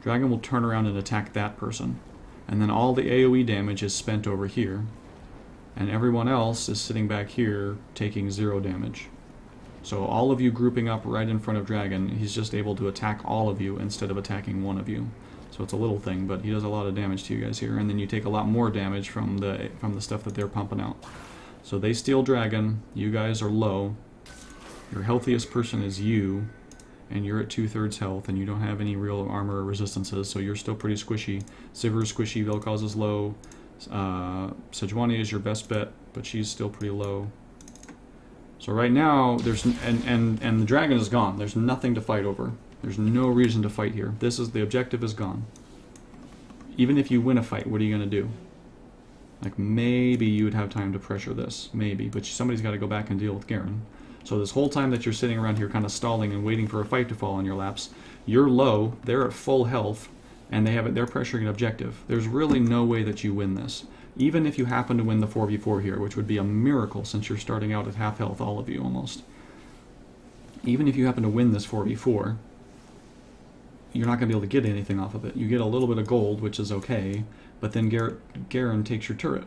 Dragon will turn around and attack that person. And then all the AoE damage is spent over here. And everyone else is sitting back here taking 0 damage. So all of you grouping up right in front of Dragon, he's just able to attack all of you instead of attacking one of you. So it's a little thing, but he does a lot of damage to you guys here, and then you take a lot more damage from the stuff that they're pumping out. So they steal dragon. You guys are low. Your healthiest person is you, and you're at 2/3 health, and you don't have any real armor or resistances, so you're still pretty squishy. Sivir's squishy, Vel'Koz is low. Sejuani is your best bet, but she's still pretty low. So right now, there's and the dragon is gone. There's nothing to fight over. There's no reason to fight here. The objective is gone. Even if you win a fight, what are you going to do? Like, maybe you would have time to pressure this. Maybe. But somebody's got to go back and deal with Garen. So this whole time that you're sitting around here kind of stalling and waiting for a fight to fall on your laps, you're low, they're at full health, and they're pressuring an objective. There's really no way that you win this. Even if you happen to win the 4v4 here, which would be a miracle since you're starting out at half health, all of you almost. Even if you happen to win this 4v4, you're not going to be able to get anything off of it. You get a little bit of gold, which is okay, but then Garen takes your turret.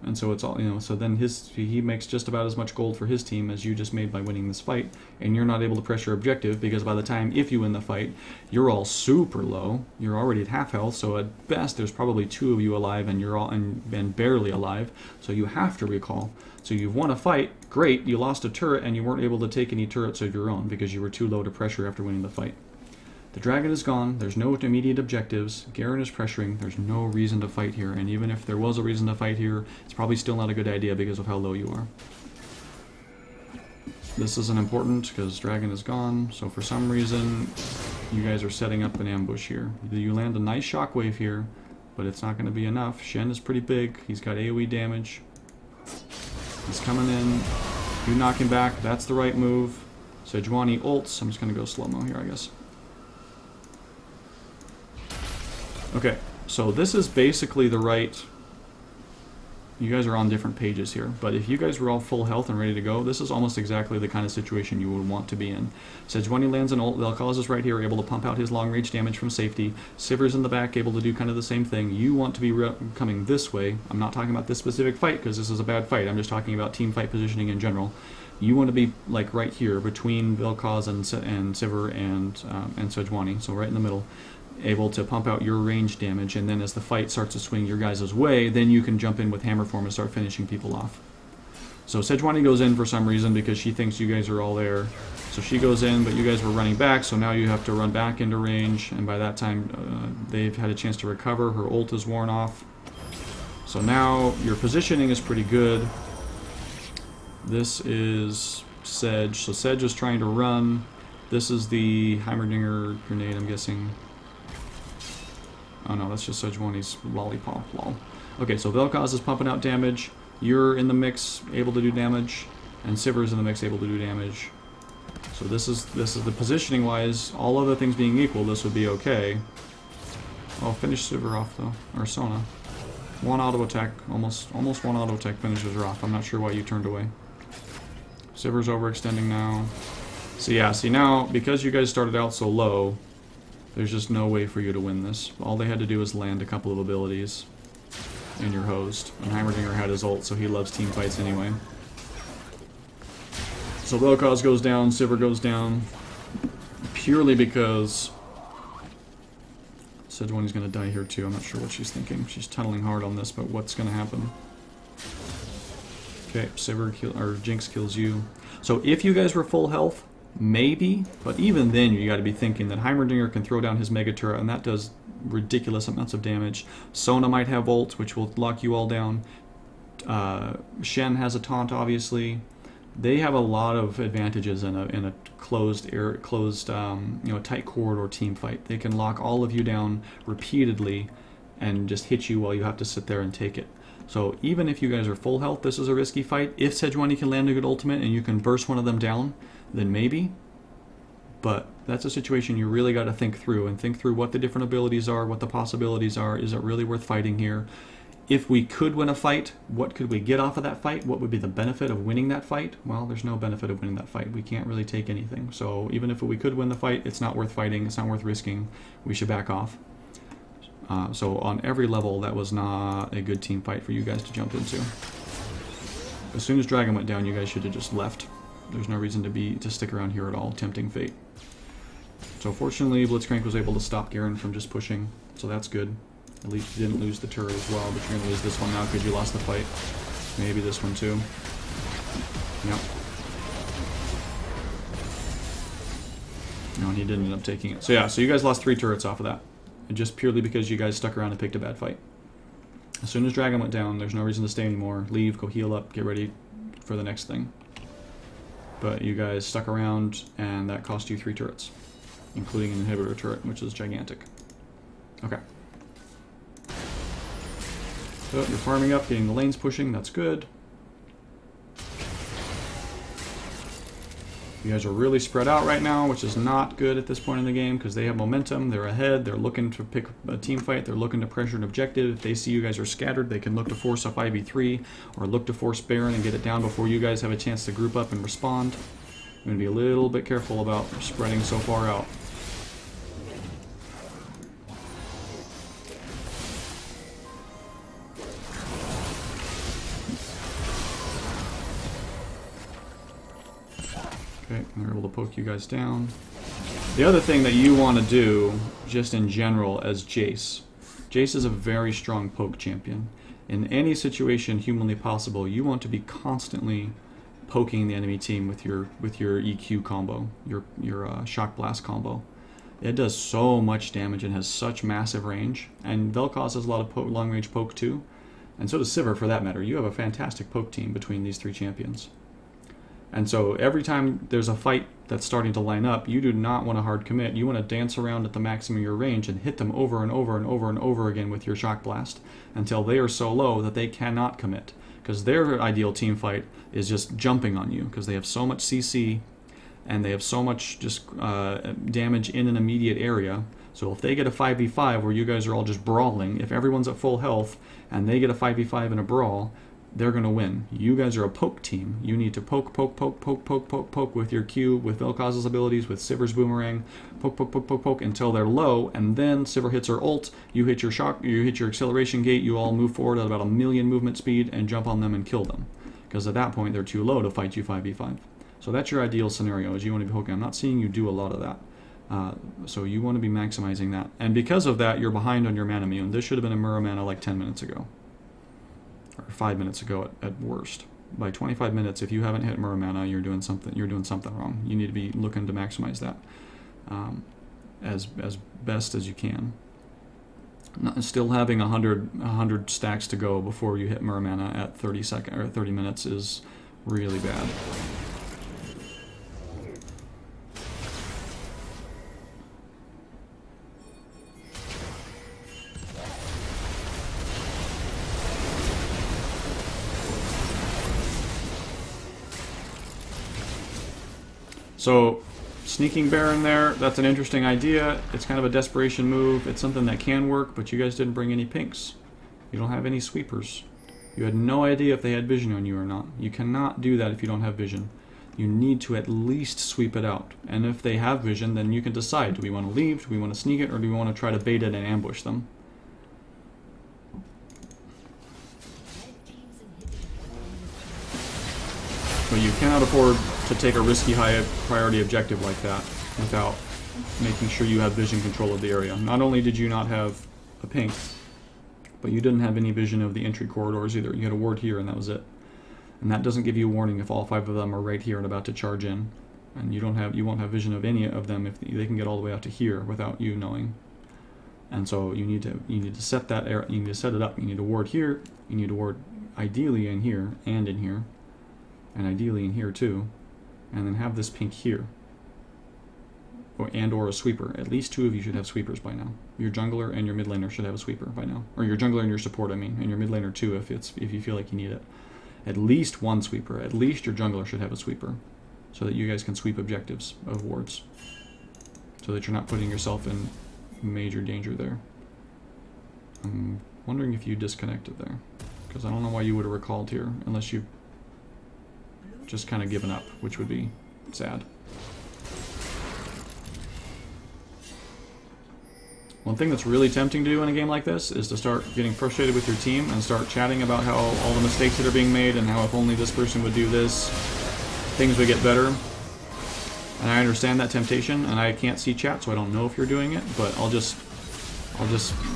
And so it's all, you know, so then he makes just about as much gold for his team as you just made by winning this fight, and you're not able to press your objective because by the time, if you win the fight, you're all super low. You're already at half health, so at best there's probably 2 of you alive, and you're all and barely alive. So you have to recall. So you've won a fight, great. You lost a turret, and you weren't able to take any turrets of your own because you were too low to pressure after winning the fight. The dragon is gone, there's no immediate objectives, Garen is pressuring, there's no reason to fight here, and even if there was a reason to fight here, it's probably still not a good idea because of how low you are. This isn't important because dragon is gone, so for some reason you guys are setting up an ambush here. You land a nice shockwave here, but it's not going to be enough. Shen is pretty big, he's got AoE damage. He's coming in, you knock him back, that's the right move. Sejuani ults, I'm just going to go slow-mo here I guess. Okay, so this is basically the right... You guys are on different pages here, but if you guys were all full health and ready to go, this is almost exactly the kind of situation you would want to be in. Sejuani lands an ult, Vel'Koz is right here, able to pump out his long-range damage from safety. Sivir's in the back, able to do kind of the same thing. You want to be coming this way. I'm not talking about this specific fight, because this is a bad fight. I'm just talking about team fight positioning in general. You want to be like right here, between Vel'Koz and Sivir and Sejuani, so right in the middle. Able to pump out your range damage, and then as the fight starts to swing your guys' way, then you can jump in with hammer form and start finishing people off. So Sejuani goes in for some reason because she thinks you guys are all there. So she goes in, but you guys were running back, so now you have to run back into range, and by that time they've had a chance to recover. Her ult is worn off. So now your positioning is pretty good. This is Sedge. So Sedge is trying to run. This is the Heimerdinger grenade, I'm guessing. Oh no, that's just Sejuani's lollipop. Lol. Okay, so Vel'Koz is pumping out damage. You're in the mix, able to do damage, and Sivir's in the mix, able to do damage. So this is the positioning wise. All other things being equal, this would be okay. Oh, finish Sivir off though, or Sona. One auto attack, almost one auto attack finishes her off. I'm not sure why you turned away. Sivir's overextending now. So yeah, see now because you guys started out so low. There's just no way for you to win this. All they had to do was land a couple of abilities in your host. And Heimerdinger had his ult, so he loves team fights anyway. So Vel'Koz goes down, Sivir goes down, purely because Sejuani's going to die here too. I'm not sure what she's thinking. She's tunneling hard on this, but what's going to happen? Okay, Jinx kills you. So if you guys were full health, maybe, but even then you got to be thinking that Heimerdinger can throw down his mega turret, and that does ridiculous amounts of damage. Sona might have ult, which will lock you all down. Shen has a taunt, obviously. They have a lot of advantages in a closed tight corridor team fight. They can lock all of you down repeatedly and just hit you while you have to sit there and take it. So even if you guys are full health, this is a risky fight. If Sejuani can land a good ultimate and you can burst one of them down, then maybe. But that's a situation you really got to think through, and think through what the different abilities are, what the possibilities are. Is it really worth fighting here? If we could win a fight, what could we get off of that fight? What would be the benefit of winning that fight? Well, there's no benefit of winning that fight. We can't really take anything. So even if we could win the fight, it's not worth fighting. It's not worth risking. We should back off. So on every level, that was not a good team fight for you guys to jump into. As soon as Dragon went down, you guys should have just left. There's no reason to stick around here at all, tempting fate. So fortunately, Blitzcrank was able to stop Garen from just pushing, so that's good. At least you didn't lose the turret as well, but you're going to lose this one now because you lost the fight. Maybe this one too. Yep. No, and he didn't end up taking it. So yeah, so you guys lost 3 turrets off of that. And just purely because you guys stuck around and picked a bad fight. As soon as Dragon went down, there's no reason to stay anymore. Leave, go heal up, get ready for the next thing. But you guys stuck around, and that cost you 3 turrets. Including an inhibitor turret, which is gigantic. Okay. So you're farming up, getting the lanes pushing, that's good. You guys are really spread out right now, which is not good at this point in the game, because they have momentum, they're ahead, they're looking to pick a team fight, they're looking to pressure an objective. If they see you guys are scattered, they can look to force a 5v3, or look to force Baron and get it down before you guys have a chance to group up and respond. I'm going to be a little bit careful about spreading so far out. Okay, they're able to poke you guys down. The other thing that you want to do, just in general, as Jayce. Jayce is a very strong poke champion. In any situation humanly possible, you want to be constantly poking the enemy team with your EQ combo, your Shock Blast combo. It does so much damage and has such massive range. And Vel'Koz has a lot of long-range poke too. And so does Sivir, for that matter. You have a fantastic poke team between these 3 champions. And so every time there's a fight that's starting to line up, you do not want to hard commit. You want to dance around at the maximum of your range and hit them over and over and over and over again with your Shock Blast until they are so low that they cannot commit. Because their ideal team fight is just jumping on you, because they have so much CC and they have so much just damage in an immediate area. So if they get a 5v5 where you guys are all just brawling, if everyone's at full health and they get a 5v5 in a brawl, they're going to win. You guys are a poke team. You need to poke, poke, poke, poke, poke, poke, poke with your Q, with Vel'Koz's abilities, with Sivir's boomerang. Poke, poke, poke, poke, poke until they're low, and then Sivir hits her ult, you hit your shock, you hit your acceleration gate, you all move forward at about 1,000,000 movement speed and jump on them and kill them. Because at that point, they're too low to fight you 5v5. So that's your ideal scenario, is you want to be poking. I'm not seeing you do a lot of that. So you want to be maximizing that. And because of that, you're behind on your mana immune. This should have been a Mura mana like 10 minutes ago. Or 5 minutes ago at worst. By 25 minutes, if you haven't hit Mura mana, you're doing something wrong. You need to be looking to maximize that as best as you can. Still having 100 stacks to go before you hit Mura mana at 30 minutes is really bad. So, sneaking Baron there, that's an interesting idea. It's kind of a desperation move. It's something that can work, but you guys didn't bring any pinks. You don't have any sweepers. You had no idea if they had vision on you or not. You cannot do that if you don't have vision. You need to at least sweep it out. And if they have vision, then you can decide, do we want to leave, do we want to sneak it, or do we want to try to bait it and ambush them? But you cannot afford to take a risky high priority objective like that without making sure you have vision control of the area. Not only did you not have a pink, but you didn't have any vision of the entry corridors either. You had a ward here and that was it. And that doesn't give you a warning if all 5 of them are right here and about to charge in. And you won't have vision of any of them if they can get all the way out to here without you knowing. And so you need to set that area, you need to set it up. You need a ward here, you need a ward ideally in here and in here. And ideally in here too, and then have this pink here, or a sweeper. At least 2 of you should have sweepers by now. Your jungler and your mid laner should have a sweeper by now, or your jungler and your support, I mean, and your mid laner too, if you feel like you need it. At least 1 sweeper. At least your jungler should have a sweeper, so that you guys can sweep objectives of wards, so that you're not putting yourself in major danger there. I'm wondering if you disconnected there, because I don't know why you would have recalled here unless you just kind of given up, which would be sad. One thing that's really tempting to do in a game like this is to start getting frustrated with your team and start chatting about how all the mistakes that are being made and how if only this person would do this, things would get better. And I understand that temptation, and I can't see chat, so I don't know if you're doing it, but I'll just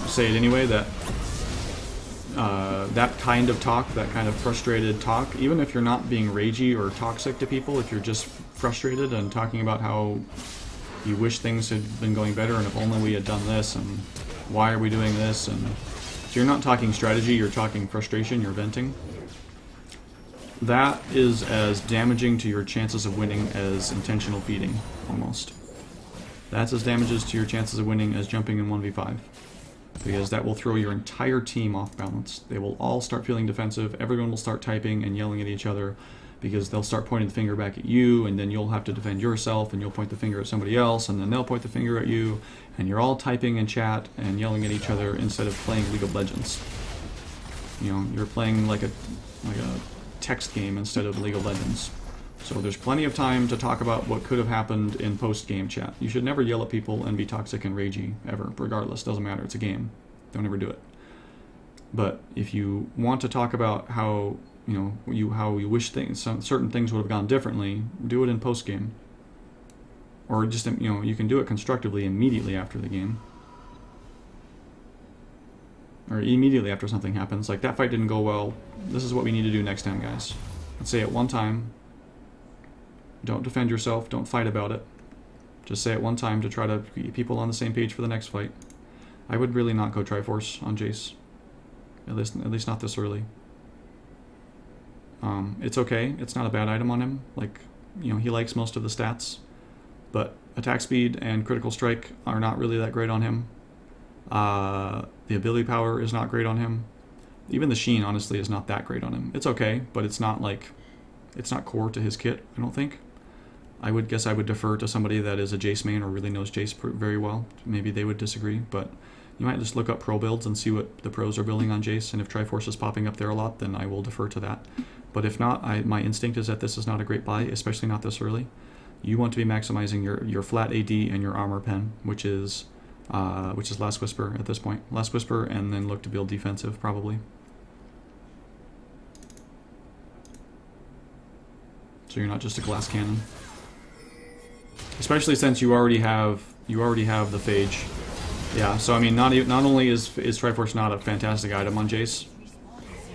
say it anyway, that that kind of talk, that kind of frustrated talk, even if you're not being ragey or toxic to people, if you're just frustrated and talking about how you wish things had been going better and if only we had done this and why are we doing this, and so you're not talking strategy, you're talking frustration, you're venting. That is as damaging to your chances of winning as intentional feeding, almost. That's as damages to your chances of winning as jumping in 1v5. Because that will throw your entire team off balance. They will all start feeling defensive, everyone will start typing and yelling at each other, because they'll start pointing the finger back at you, and then you'll have to defend yourself, and you'll point the finger at somebody else, and then they'll point the finger at you, and you're all typing in chat and yelling at each other instead of playing League of Legends. You know, you're playing like a text game instead of League of Legends. So there's plenty of time to talk about what could have happened in post-game chat. You should never yell at people and be toxic and ragey, ever, regardless. Doesn't matter, it's a game. Don't ever do it. But if you want to talk about how, you know, how you wish things, certain things would have gone differently, do it in post-game. Or just, you know, you can do it constructively immediately after the game. Or immediately after something happens. Like, that fight didn't go well. This is what we need to do next time, guys. Let's say it one time. Don't defend yourself. Don't fight about it. Just say it one time to try to get people on the same page for the next fight. I would really not go Triforce on Jayce. At least not this early. It's okay. It's not a bad item on him. Like, you know, he likes most of the stats. But attack speed and critical strike are not really that great on him. The ability power is not great on him. Even the Sheen, honestly, is not that great on him. It's okay, but it's not like, it's not core to his kit, I don't think. I would guess I would defer to somebody that is a Jayce main or really knows Jayce very well. Maybe they would disagree, but you might just look up pro builds and see what the pros are building on Jayce, and if Triforce is popping up there a lot, then I will defer to that. But if not, my instinct is that this is not a great buy, especially not this early. You want to be maximizing your flat AD and your armor pen, which is Last Whisper at this point. Last Whisper, and then look to build defensive, probably. So you're not just a glass cannon. Especially since you already have the Phage. Yeah, so I mean, not only is Triforce not a fantastic item on Jayce,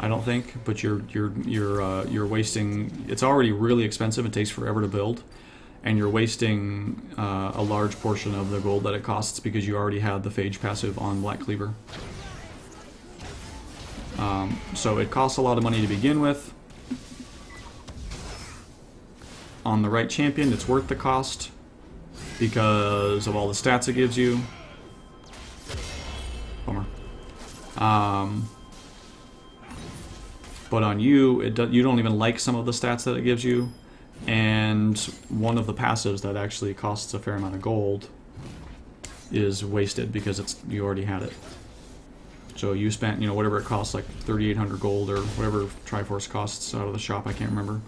I don't think, but you're wasting. It's already really expensive. It takes forever to build, and you're wasting a large portion of the gold that it costs because you already had the Phage passive on Black Cleaver. So it costs a lot of money to begin with. On the right champion, it's worth the cost because of all the stats it gives you. Bummer. But on you, you don't even like some of the stats that it gives you, and one of the passives that actually costs a fair amount of gold is wasted because you already had it. So you spent, you know, whatever it costs, like 3,800 gold or whatever Triforce costs out of the shop, I can't remember.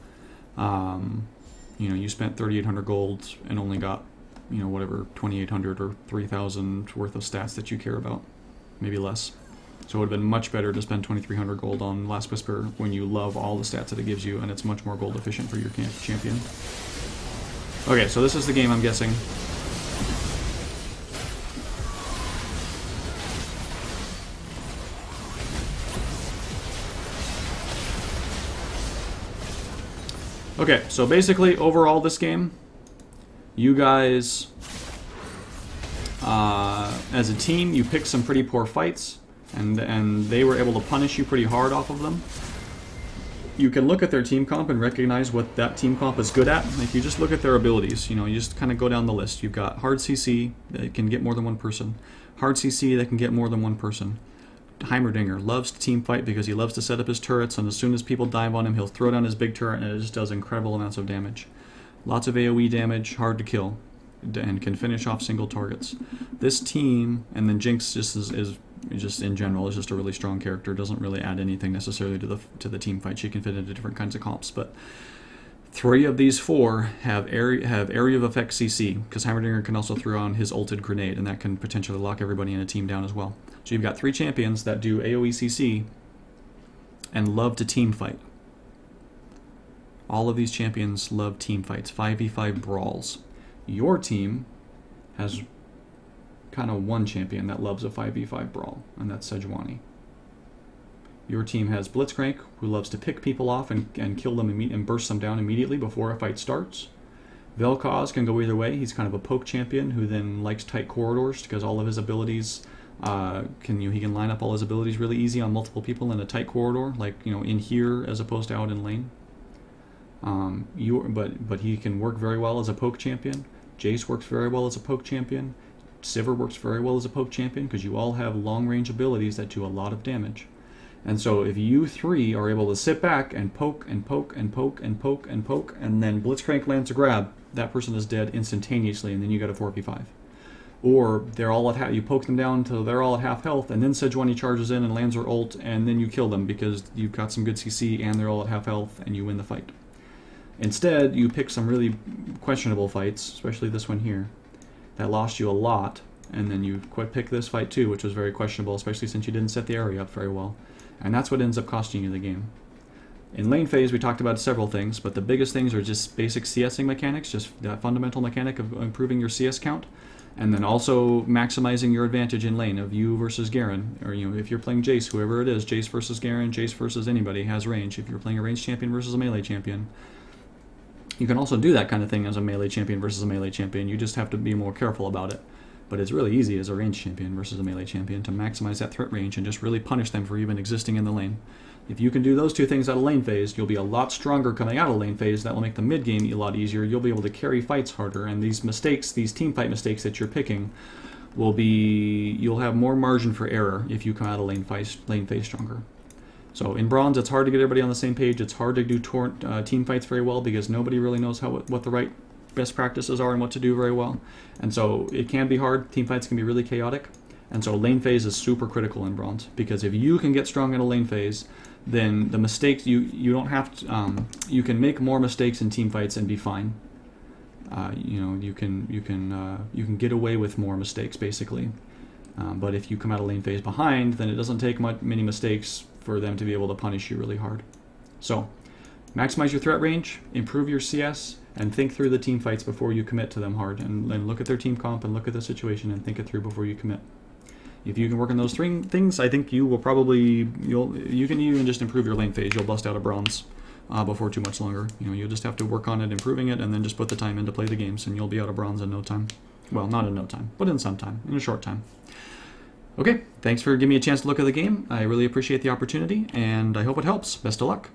You know, you spent 3,800 gold and only got, you know, whatever, 2,800 or 3,000 worth of stats that you care about. Maybe less. So it would have been much better to spend 2,300 gold on Last Whisper when you love all the stats that it gives you, and it's much more gold efficient for your champion. Okay, so this is the game, I'm guessing. Okay, so basically, overall this game, you guys, as a team, you picked some pretty poor fights, and they were able to punish you pretty hard off of them. You can look at their team comp and recognize what that team comp is good at. If you just look at their abilities, you know, you just kind of go down the list. You've got hard CC that can get more than one person, hard CC that can get more than one person. Heimerdinger loves to team fight because he loves to set up his turrets, and as soon as people dive on him, he'll throw down his big turret, and it just does incredible amounts of damage. Lots of AoE damage, hard to kill, and can finish off single targets. This team, and then Jinx just is just in general is just a really strong character. Doesn't really add anything necessarily to the team fight. She can fit into different kinds of comps, but 3 of these 4 have area of effect CC, because Heimerdinger can also throw on his ulted grenade, and that can potentially lock everybody in a team down as well. So you've got 3 champions that do AoE CC and love to team fight. All of these champions love team fights, 5v5 brawls. Your team has kind of one champion that loves a 5v5 brawl, and that's Sejuani. Your team has Blitzcrank, who loves to pick people off and kill them and burst them down immediately before a fight starts. Vel'Koz can go either way. He's kind of a poke champion who then likes tight corridors because all of his abilities he can line up all his abilities really easy on multiple people in a tight corridor, like in here as opposed to out in lane. But he can work very well as a poke champion. Jayce works very well as a poke champion. Sivir works very well as a poke champion because you all have long range abilities that do a lot of damage. And so if you three are able to sit back and poke and poke and poke and poke and poke, and then Blitzcrank lands a grab, that person is dead instantaneously, and then you got a 4v5. Or they're all at you poke them down until they're all at half health, and then Sejuani charges in and lands her ult, and then you kill them because you've got some good CC and they're all at half health, and you win the fight. Instead, you pick some really questionable fights, especially this one here, that lost you a lot, and then you pick this fight too, which was very questionable, especially since you didn't set the area up very well. And that's what ends up costing you the game. In lane phase, we talked about several things, but the biggest things are just basic CSing mechanics, just that fundamental mechanic of improving your CS count, and then also maximizing your advantage in lane of you versus Garen, or if you're playing Jayce, whoever it is, Jayce versus Garen, Jayce versus anybody has range. If you're playing a ranged champion versus a melee champion, you can also do that kind of thing as a melee champion versus a melee champion. You just have to be more careful about it. But it's really easy as a ranged champion versus a melee champion to maximize that threat range and just really punish them for even existing in the lane. If you can do those two things out of lane phase, you'll be a lot stronger coming out of lane phase. That will make the mid game a lot easier. You'll be able to carry fights harder, and these mistakes, these team fight mistakes that you're picking, you'll have more margin for error if you come out of lane phase stronger. So in bronze, it's hard to get everybody on the same page. It's hard to do team fights very well because nobody really knows what the right best practices are and what to do very well. And so it can be hard. Team fights can be really chaotic. And so lane phase is super critical in bronze, because if you can get strong in a lane phase, then the mistakes you don't have to, you can make more mistakes in team fights and be fine. You can get away with more mistakes basically. But if you come out of lane phase behind, then it doesn't take many mistakes for them to be able to punish you really hard. So maximize your threat range, improve your CS, and think through the team fights before you commit to them hard. And look at their team comp and look at the situation and think it through before you commit. If you can work on those three things, I think you will probably, you can even just improve your lane phase. You'll bust out a bronze before too much longer. You'll just have to work on it, improving it, and then just put the time in to play the games, and you'll be out of bronze in no time. Well, not in no time, but in some time, in a short time. Okay, thanks for giving me a chance to look at the game. I really appreciate the opportunity, and I hope it helps. Best of luck.